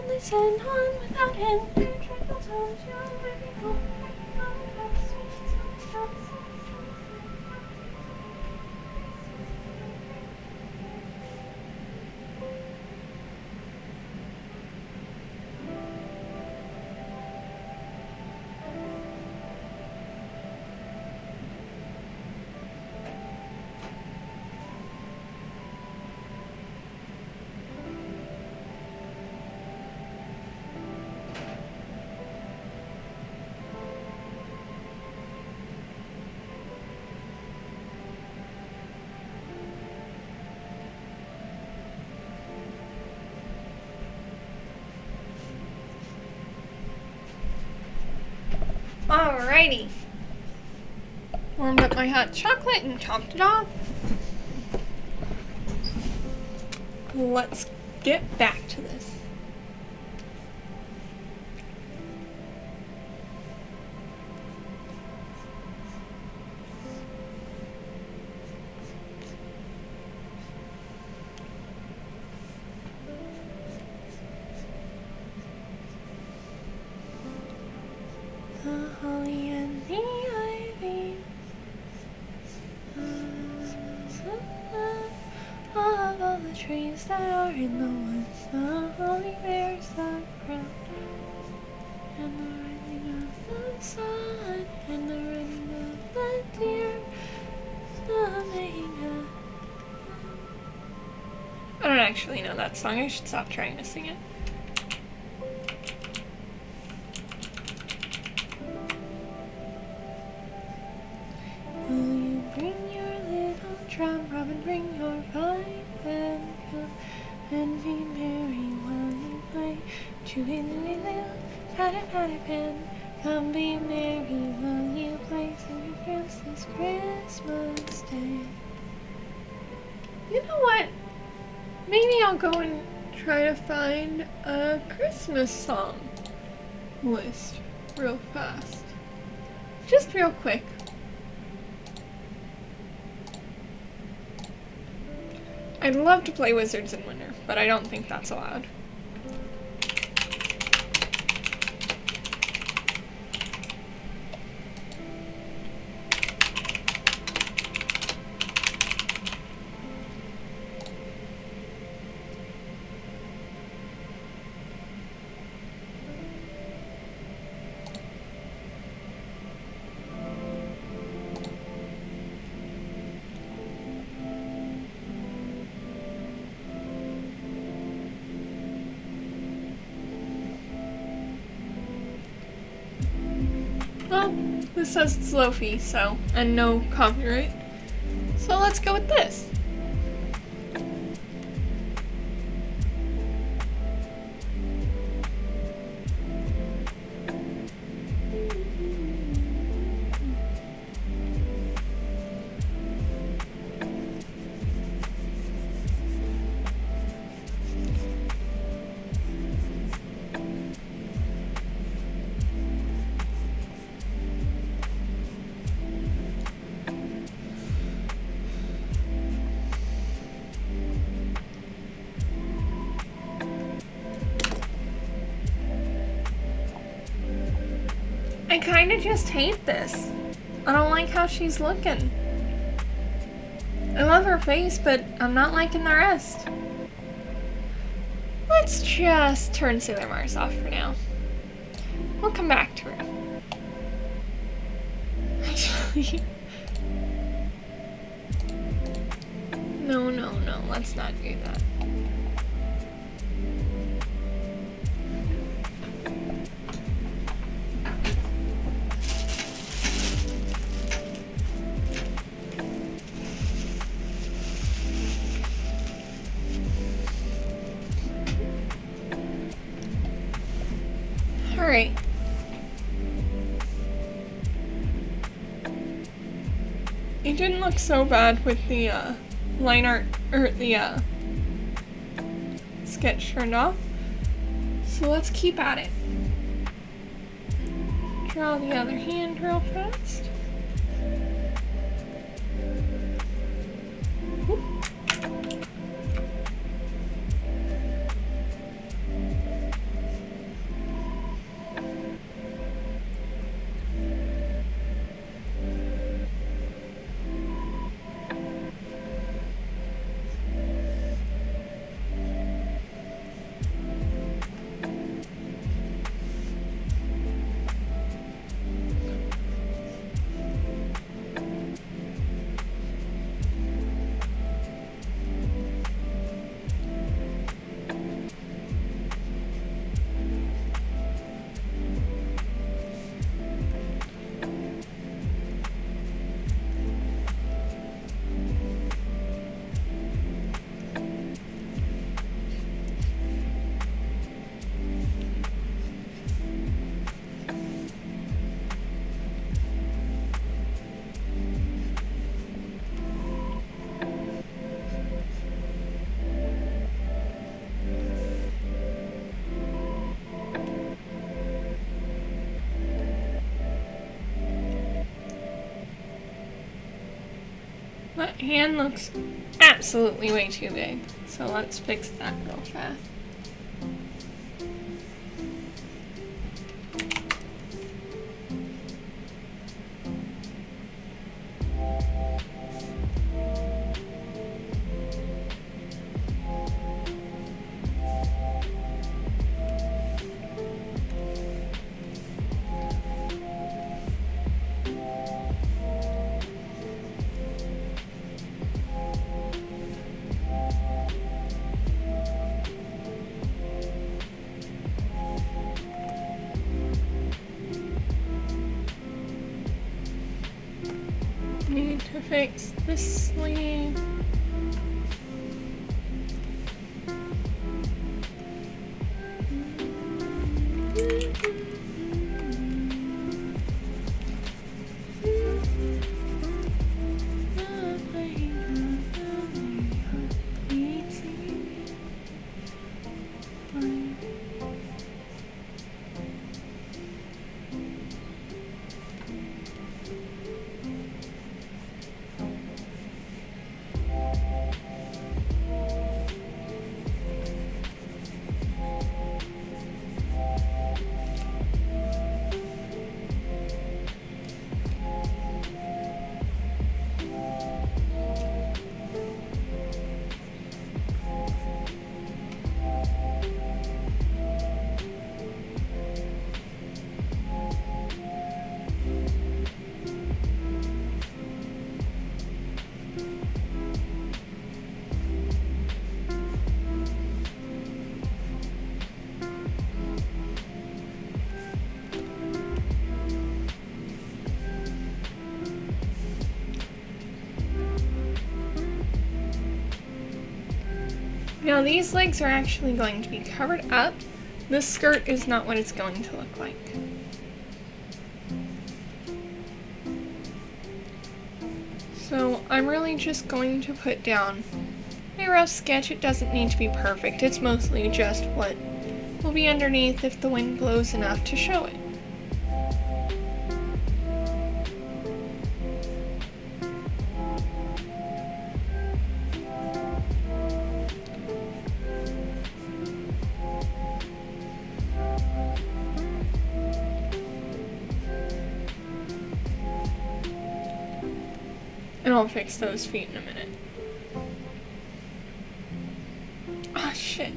Listen on without him, their tranquil tones, your every home, Alrighty. Warmed up my hot chocolate and topped it off. Let's get back to this. The holly and the ivy of all the trees that are in the woods, the holly bears the crown, and the rising of the sun, and the running of the deer, the making of... I don't actually know that song. I should stop trying to sing it. Will you bring your little drum, Robin, bring your pipe and come and be merry while you play. Chewy Louie Lil, patter patter pan, come be merry while you play. Sing your carols this Christmas Day. You know what? Maybe I'll go and try to find a Christmas song list real fast. Just real quick. I'd love to play Wizards in Winter, but I don't think that's allowed. Well, this says it's Lo-fi, so, and no copyright. So let's go with this. I kind of just hate this. I don't like how she's looking. I love her face, but I'm not liking the rest. Let's just turn Sailor Mars off for now. We'll come back to her. Actually... No, let's not do that. Alright. It didn't look so bad with the line art, or the sketch turned off. So let's keep at it. Draw the other hand real fast. Whoop. That hand looks absolutely way too big, so let's fix that real fast. Need to fix this sleeve. Now these legs are actually going to be covered up. This skirt is not what it's going to look like. So I'm really just going to put down a rough sketch. It doesn't need to be perfect. It's mostly just what will be underneath if the wind blows enough to show it. And I'll fix those feet in a minute. Ah, shit.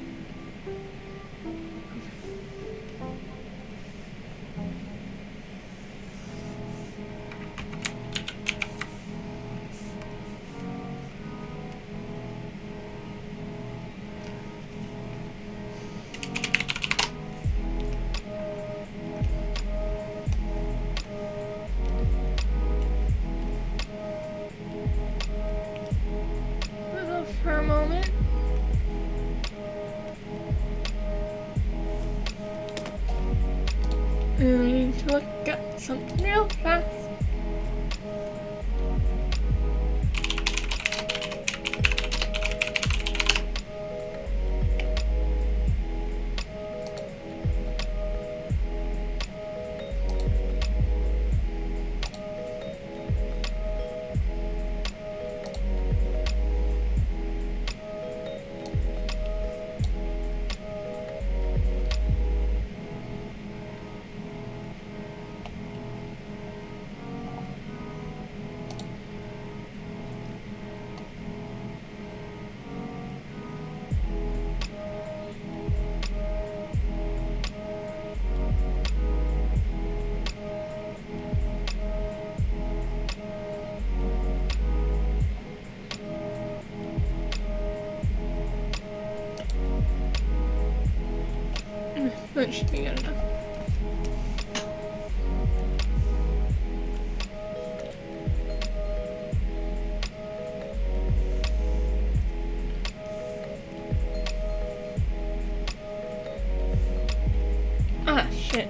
For a moment. I need to look at something real fast. That should be good enough. Ah, shit.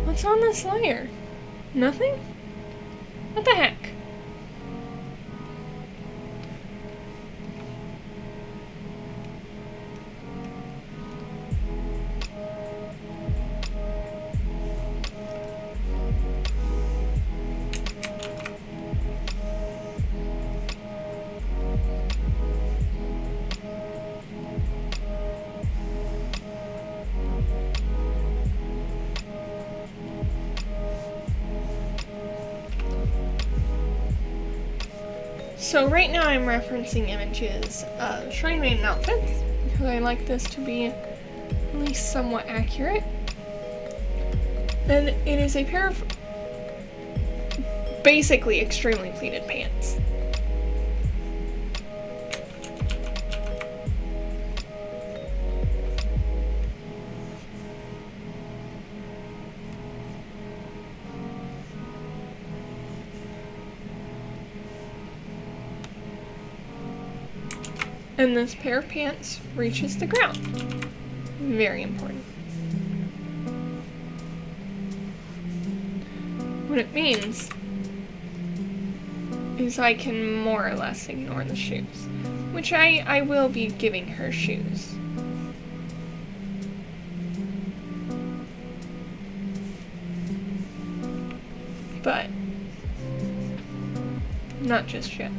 What's on this layer? Nothing? What the heck? So right now I'm referencing images of Shrine Maiden outfits, because I like this to be at least somewhat accurate. And it is a pair of basically extremely pleated pants. And this pair of pants reaches the ground. Very important. What it means is I can more or less ignore the shoes, which I will be giving her shoes. But not just yet.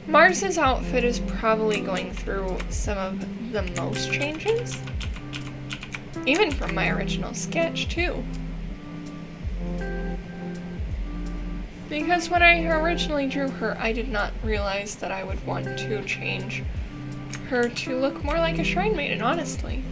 Mars's outfit is probably going through some of the most changes, even from my original sketch too. Because when I originally drew her, I did not realize that I would want to change her to look more like a Shrine Maiden, honestly.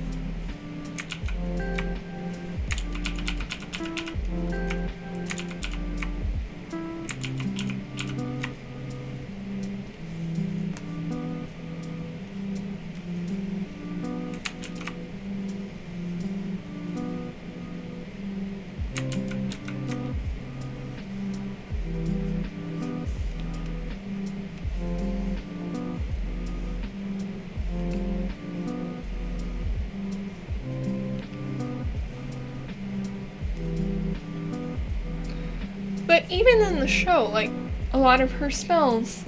But even in the show, like, a lot of her spells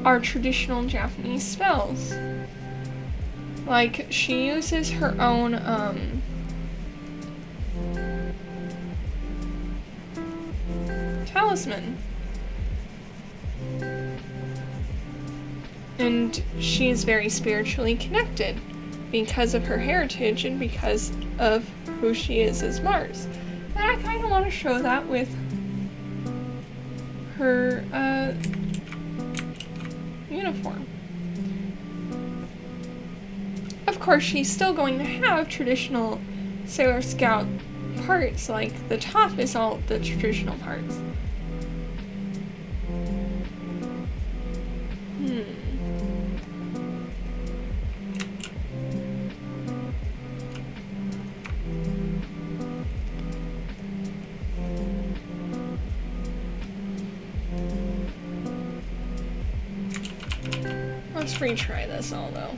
are traditional Japanese spells. Like, she uses her own, talisman. And she's very spiritually connected because of her heritage and because of who she is as Mars. And I kind of want to show that with her, uniform. Of course, she's still going to have traditional Sailor Scout parts, like the top is all the traditional parts. Let's retry this all though.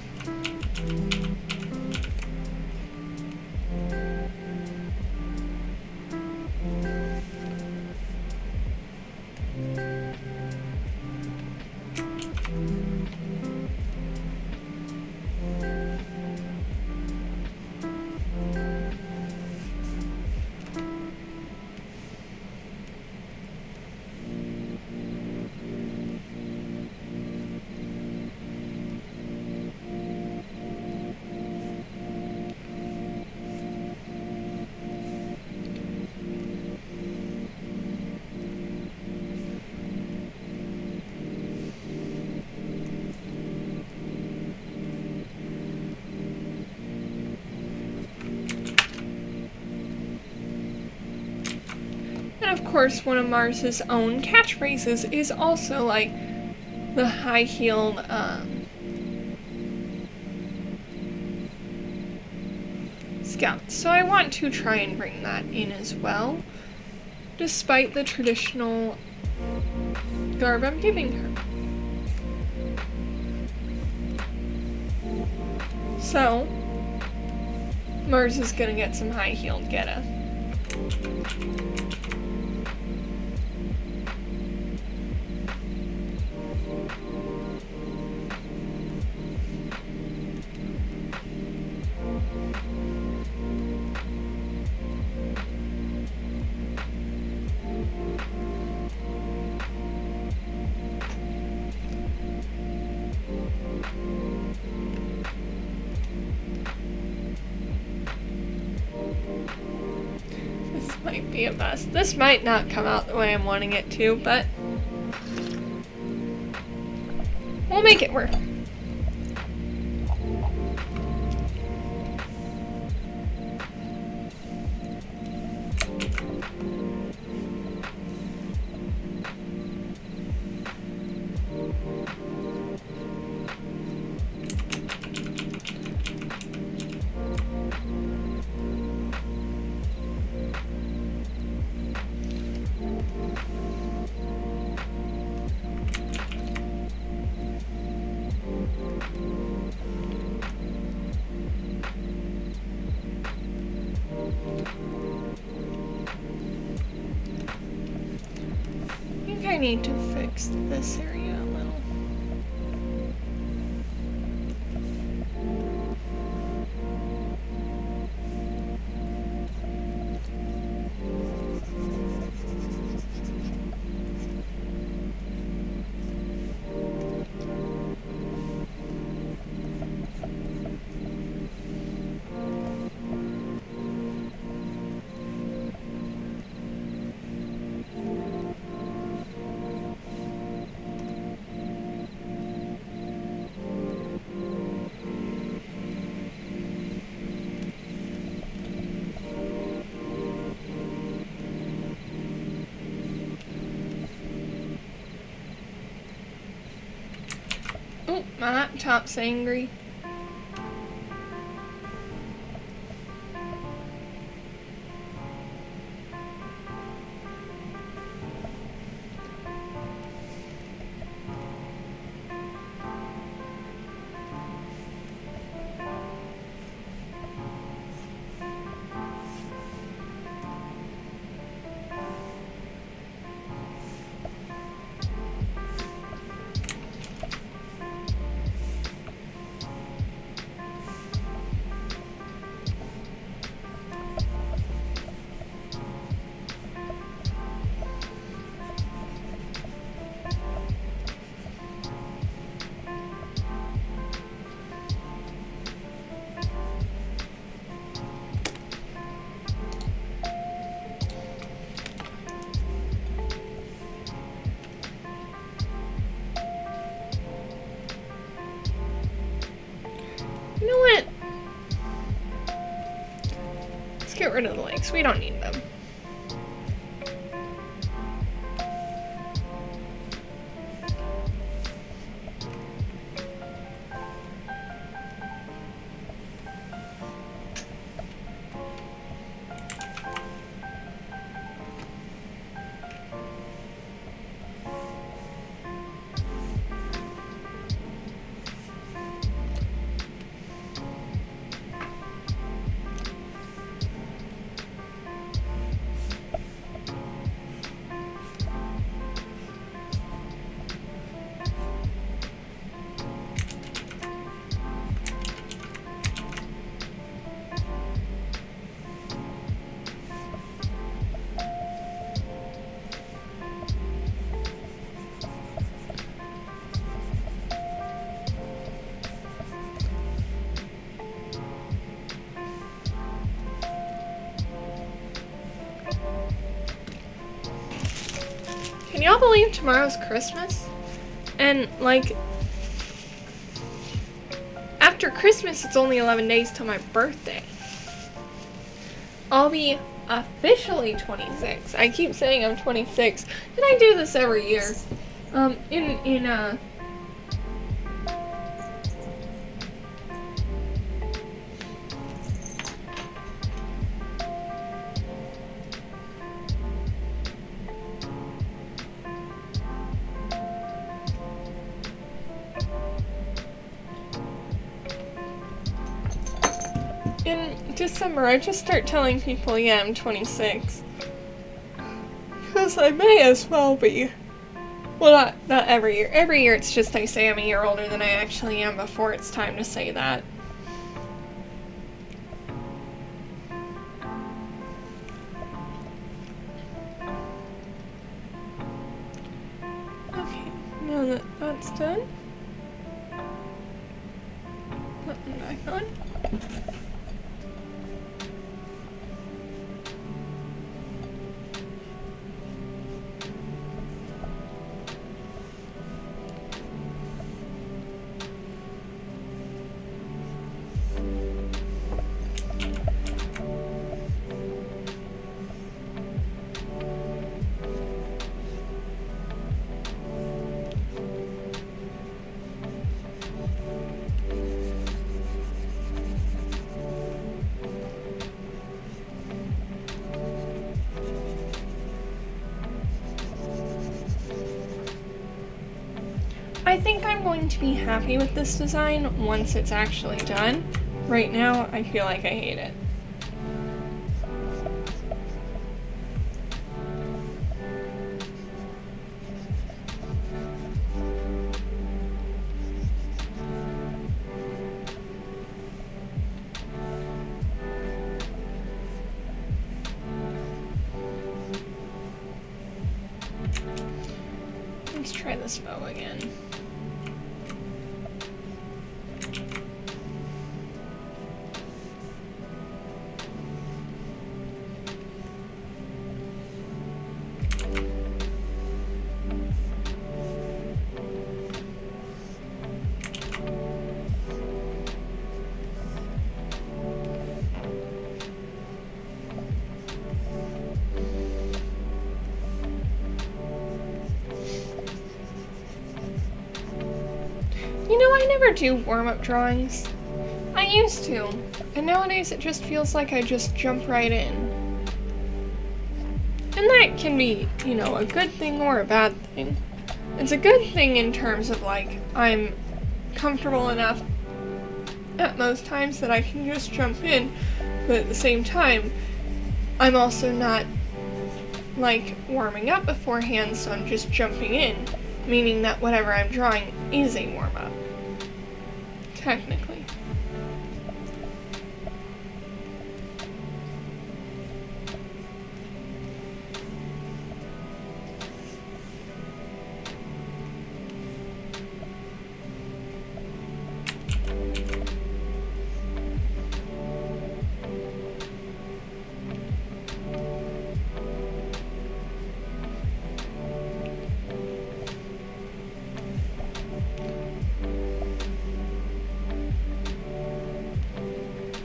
And of course, one of Mars's own catchphrases is also like the high-heeled, scout. So I want to try and bring that in as well, despite the traditional garb I'm giving her. So, Mars is gonna get some high-heeled geta. Might be a mess. This might not come out the way I'm wanting it to, but we'll make it work. I need to fix this area a little. Oh, my laptop's angry. rid of the legs. We don't need them. Can y'all believe tomorrow's Christmas? And, like, after Christmas, it's only 11 days till my birthday. I'll be officially 26. I keep saying I'm 26, and I do this every year. In December, I just start telling people, yeah, I'm 26. Because I may as well be. Well, not every year. Every year it's just I say I'm a year older than I actually am before it's time to say that. Okay, now that that's done. Put them back on. I think I'm going to be happy with this design once it's actually done. Right now, I feel like I hate it. Let's try this bow again. You know, I never do warm-up drawings. I used to, and nowadays it just feels like I just jump right in. And that can be, you know, a good thing or a bad thing. It's a good thing in terms of, like, I'm comfortable enough at most times that I can just jump in, but at the same time, I'm also not, like, warming up beforehand, so I'm just jumping in, meaning that whatever I'm drawing is a warm-up. Technically.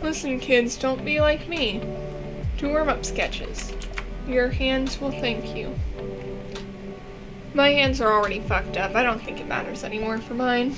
Listen, kids, don't be like me. to warm-up sketches. Your hands will thank you. My hands are already fucked up. I don't think it matters anymore for mine.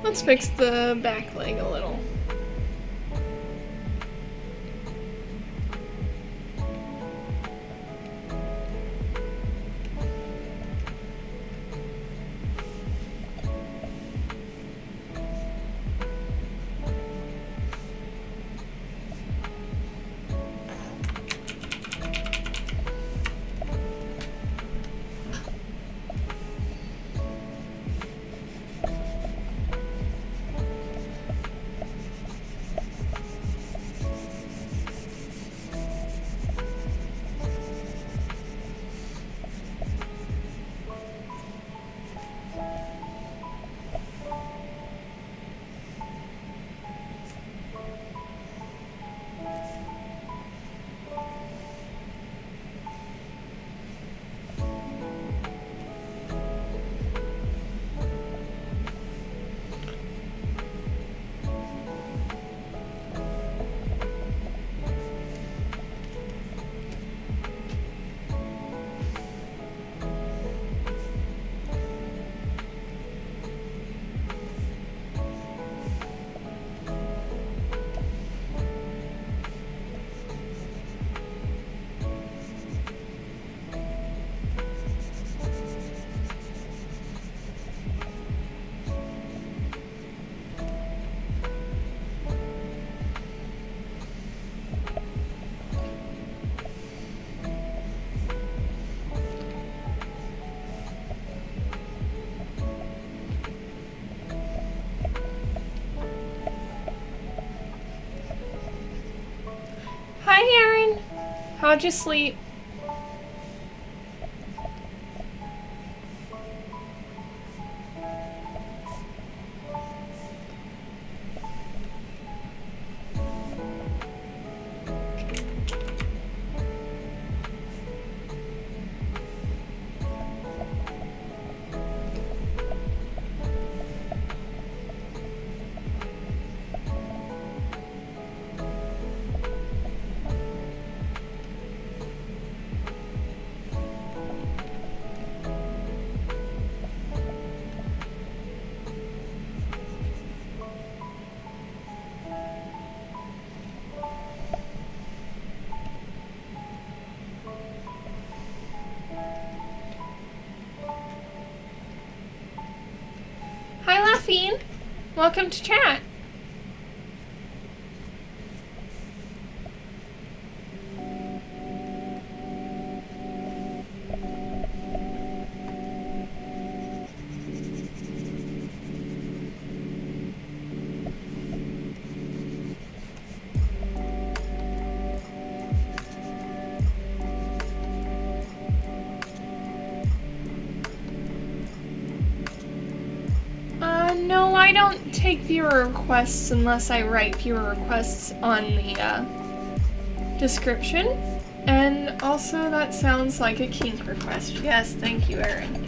Let's fix the back leg a little. Hi, Aaron. How'd you sleep? Hi, Laughine. Welcome to chat. No, I don't take viewer requests unless I write viewer requests on the description. And also, that sounds like a kink request. Yes, thank you, Aaron.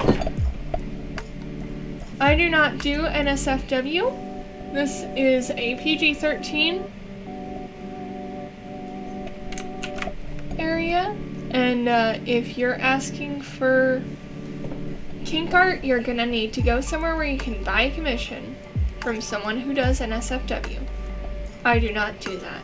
I do not do NSFW. This is a PG-13 area, and if you're asking for kink art, you're gonna need to go somewhere where you can buy a commission from someone who does NSFW. I do not do that.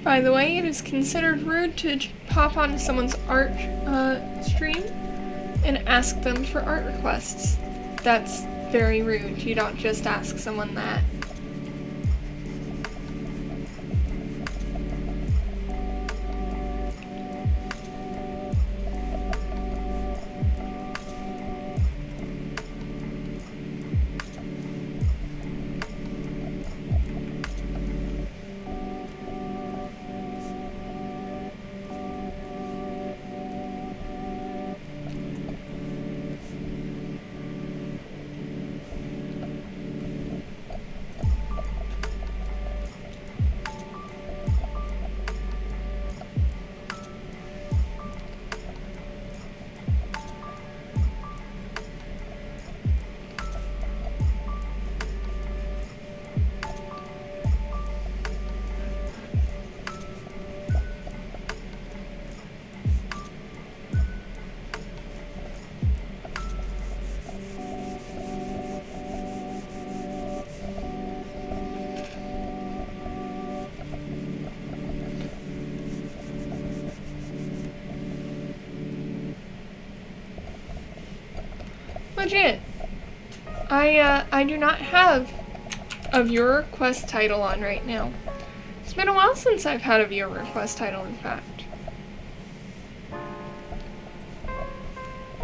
By the way, it is considered rude to pop onto someone's art stream and ask them for art requests. That's very rude. You don't just ask someone that. Legit. I do not have a viewer request title on right now. It's been a while since I've had a viewer request title, in fact.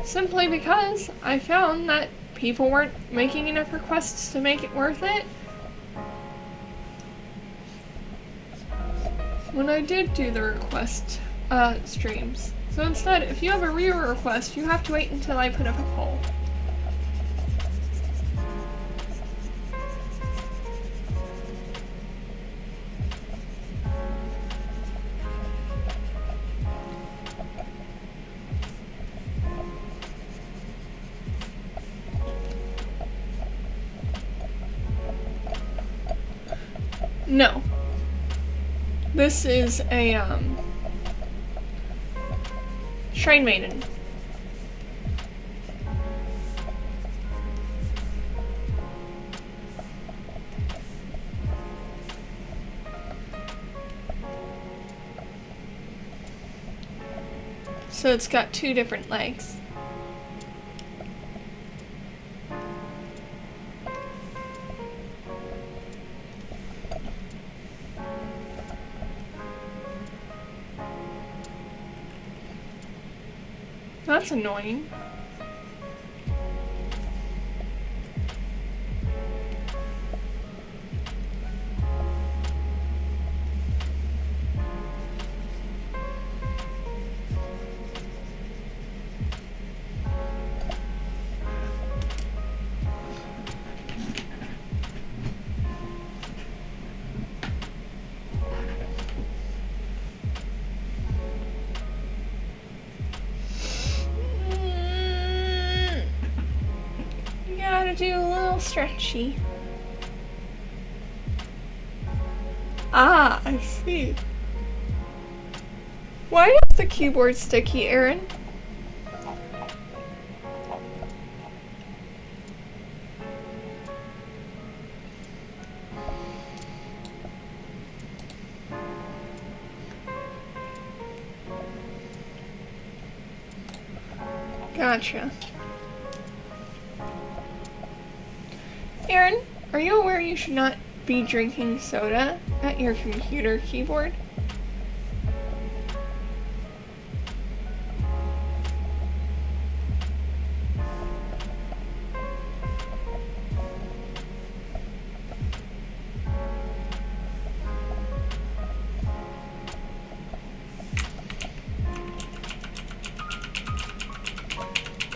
Simply because I found that people weren't making enough requests to make it worth it. When I did do the request streams. So instead, if you have a viewer request, you have to wait until I put up a poll. No. This is a, Shrine Maiden. So it's got two different legs. That's annoying. Do a little stretchy. Ah, I see. Why is the keyboard sticky, Aaron? Gotcha. Aaron, are you aware you should not be drinking soda at your computer keyboard?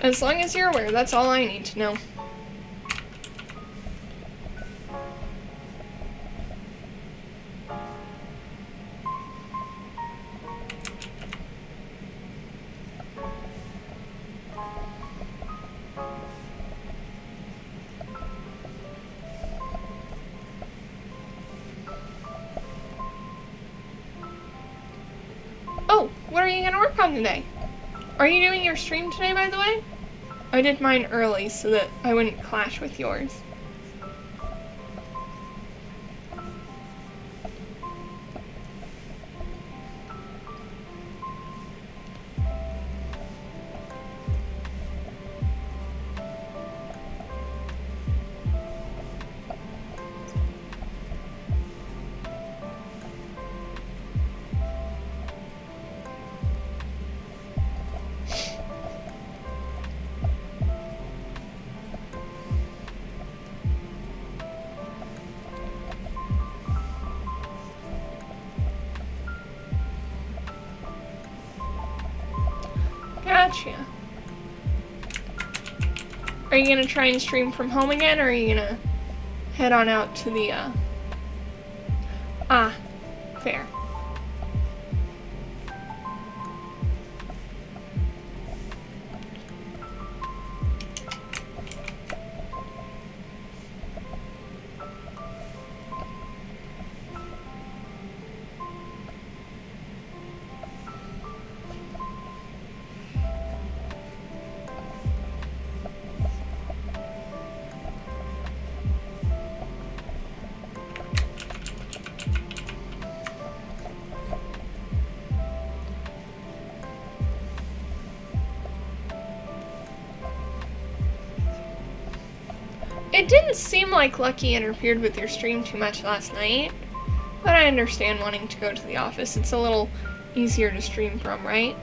As long as you're aware, that's all I need to know. Oh, what are you gonna work on today? Are you doing your stream today, by the way? I did mine early so that I wouldn't clash with yours. Gotcha. Are you gonna try and stream from home again, or are you gonna head on out to the, fair. It didn't seem like Lucky interfered with your stream too much last night, but I understand wanting to go to the office. It's a little easier to stream from, right?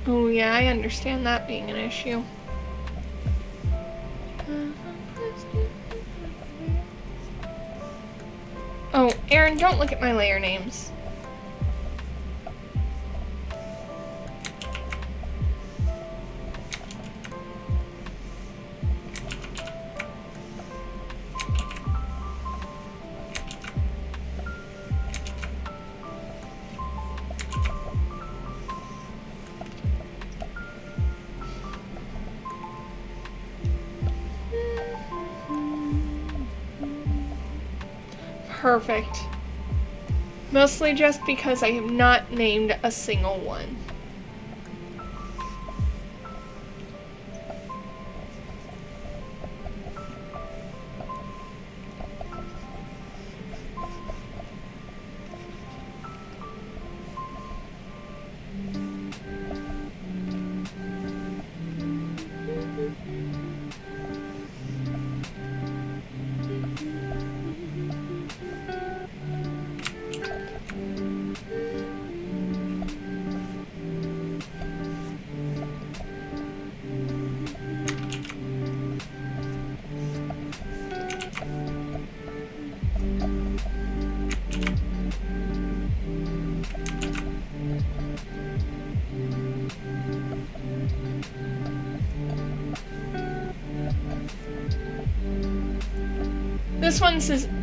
Oh yeah, I understand that being an issue. Oh, Aaron, don't look at my layer names. Perfect. Mostly just because I have not named a single one.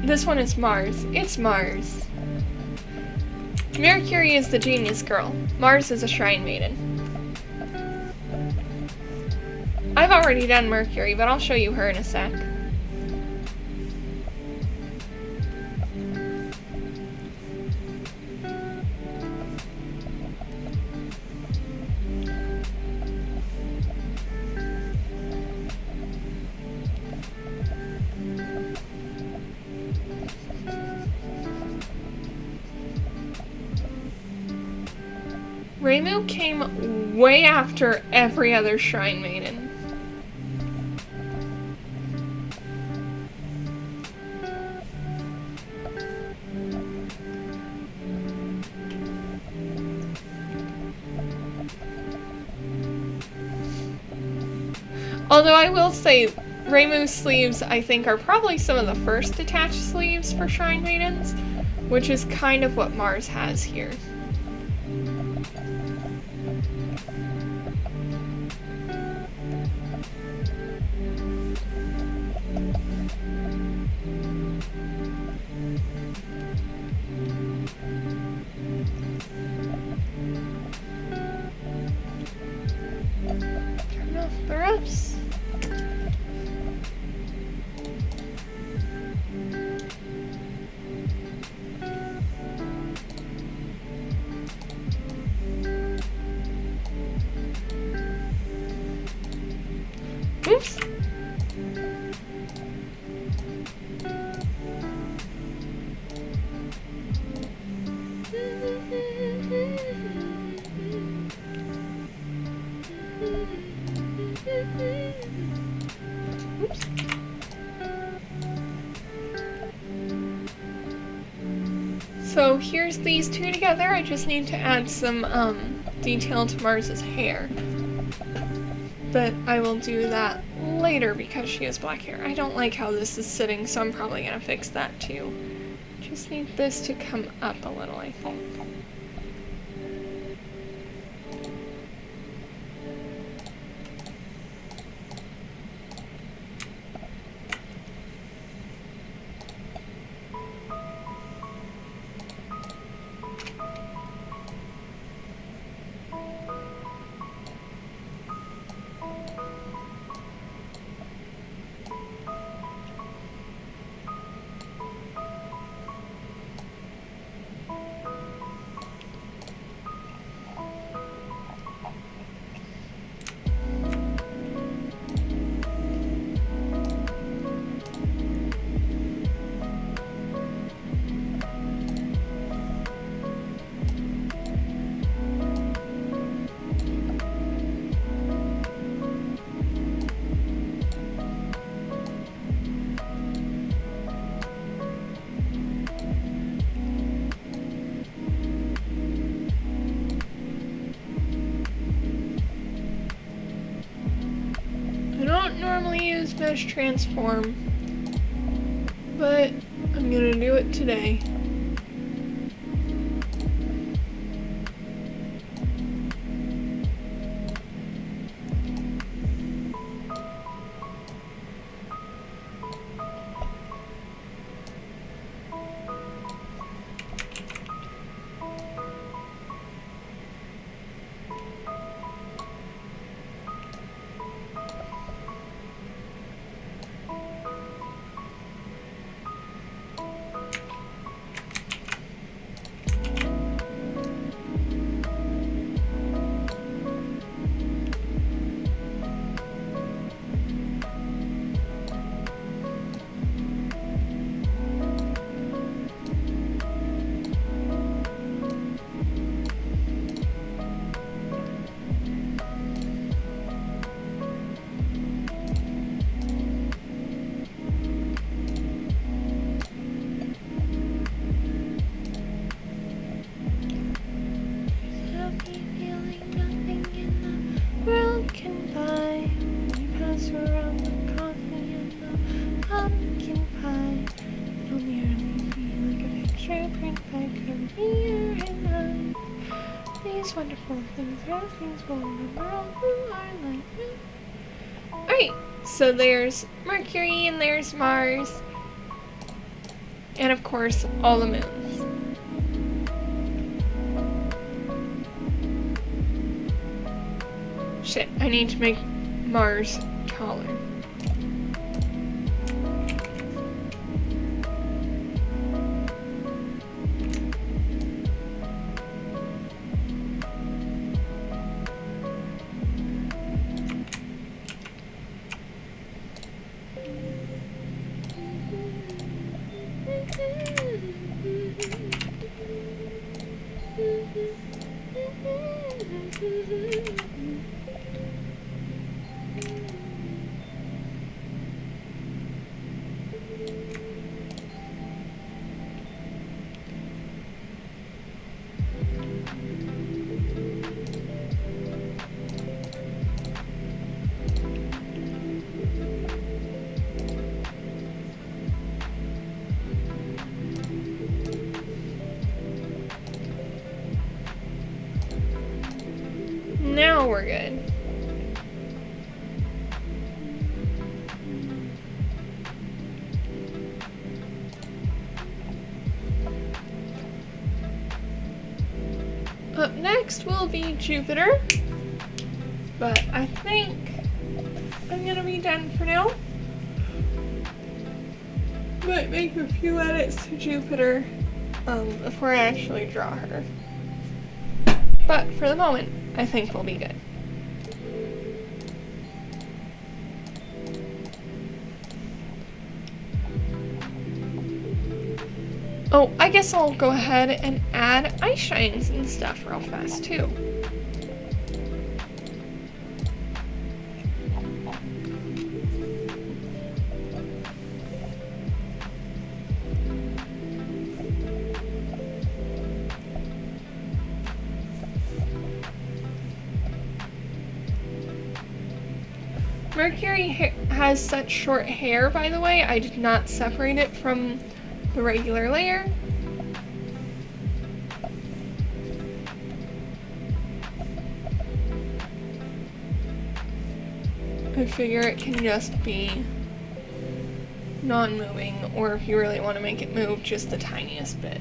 This one is Mars. It's Mars. Mercury is the genius girl. Mars is a shrine maiden. I've already done Mercury, but I'll show you her in a sec. Reimu came way after every other shrine maiden. Although I will say, Reimu's sleeves, I think, are probably some of the first attached sleeves for shrine maidens, which is kind of what Mars has here. Turn off the ropes. Oops. Oops. So here's these two together. I just need to add some detail to Mars's hair. But I will do that later because she has black hair. I don't like how this is sitting, so I'm probably gonna fix that too. Just need this to come up a little, I think. Normally use mesh transform, but I'm gonna do it today. Wonderful things, those things will remember who are like me. Alright, so there's Mercury and there's Mars. And of course, all the moons. Shit, I need to make Mars taller. Now we're good. Up next will be Jupiter, but I think I'm gonna be done for now. Might make a few edits to Jupiter before I actually draw her. But for the moment, I think we'll be good. Oh, I guess I'll go ahead and add eye shines and stuff real fast too. Mercury has such short hair, by the way. I did not separate it from the regular layer. I figure it can just be non-moving, or if you really want to make it move, just the tiniest bit.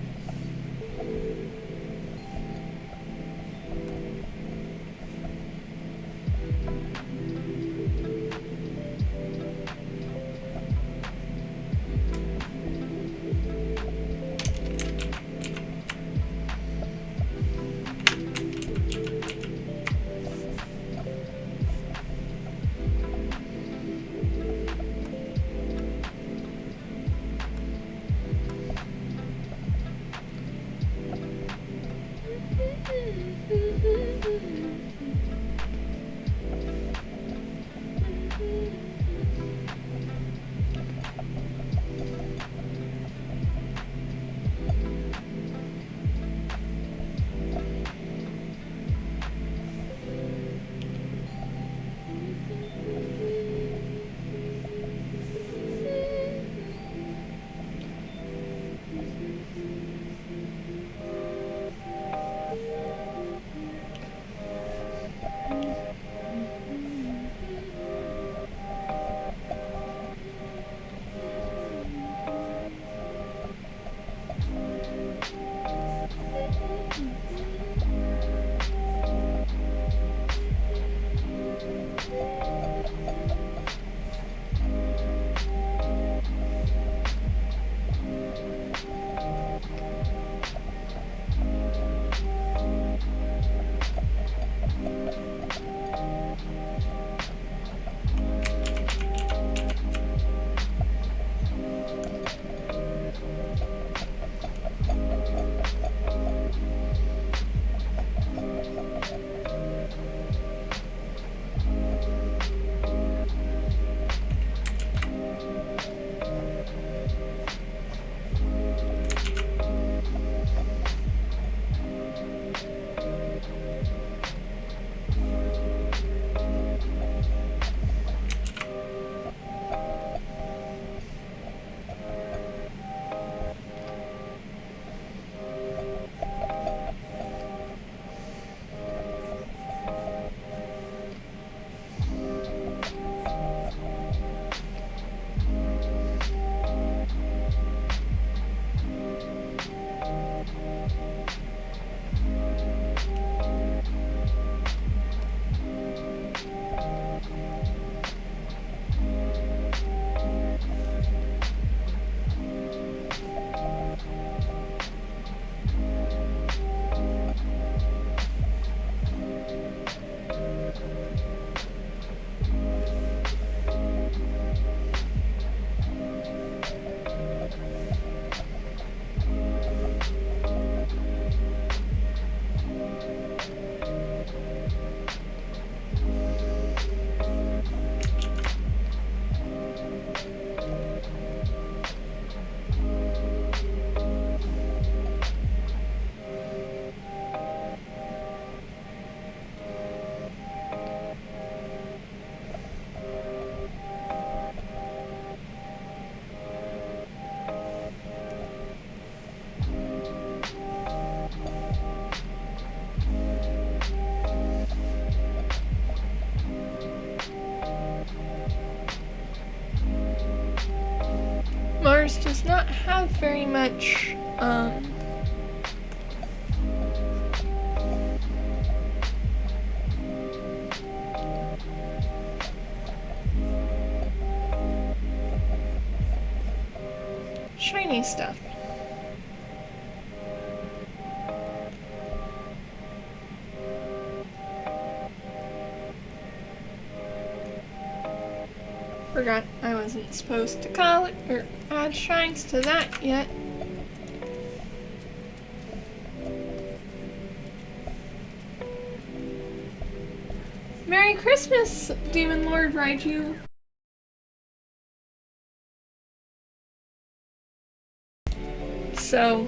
Mars does not have very much, shiny stuff. Forgot I wasn't supposed to call it or add shines to that yet. Merry Christmas, Demon Lord Raiju. So,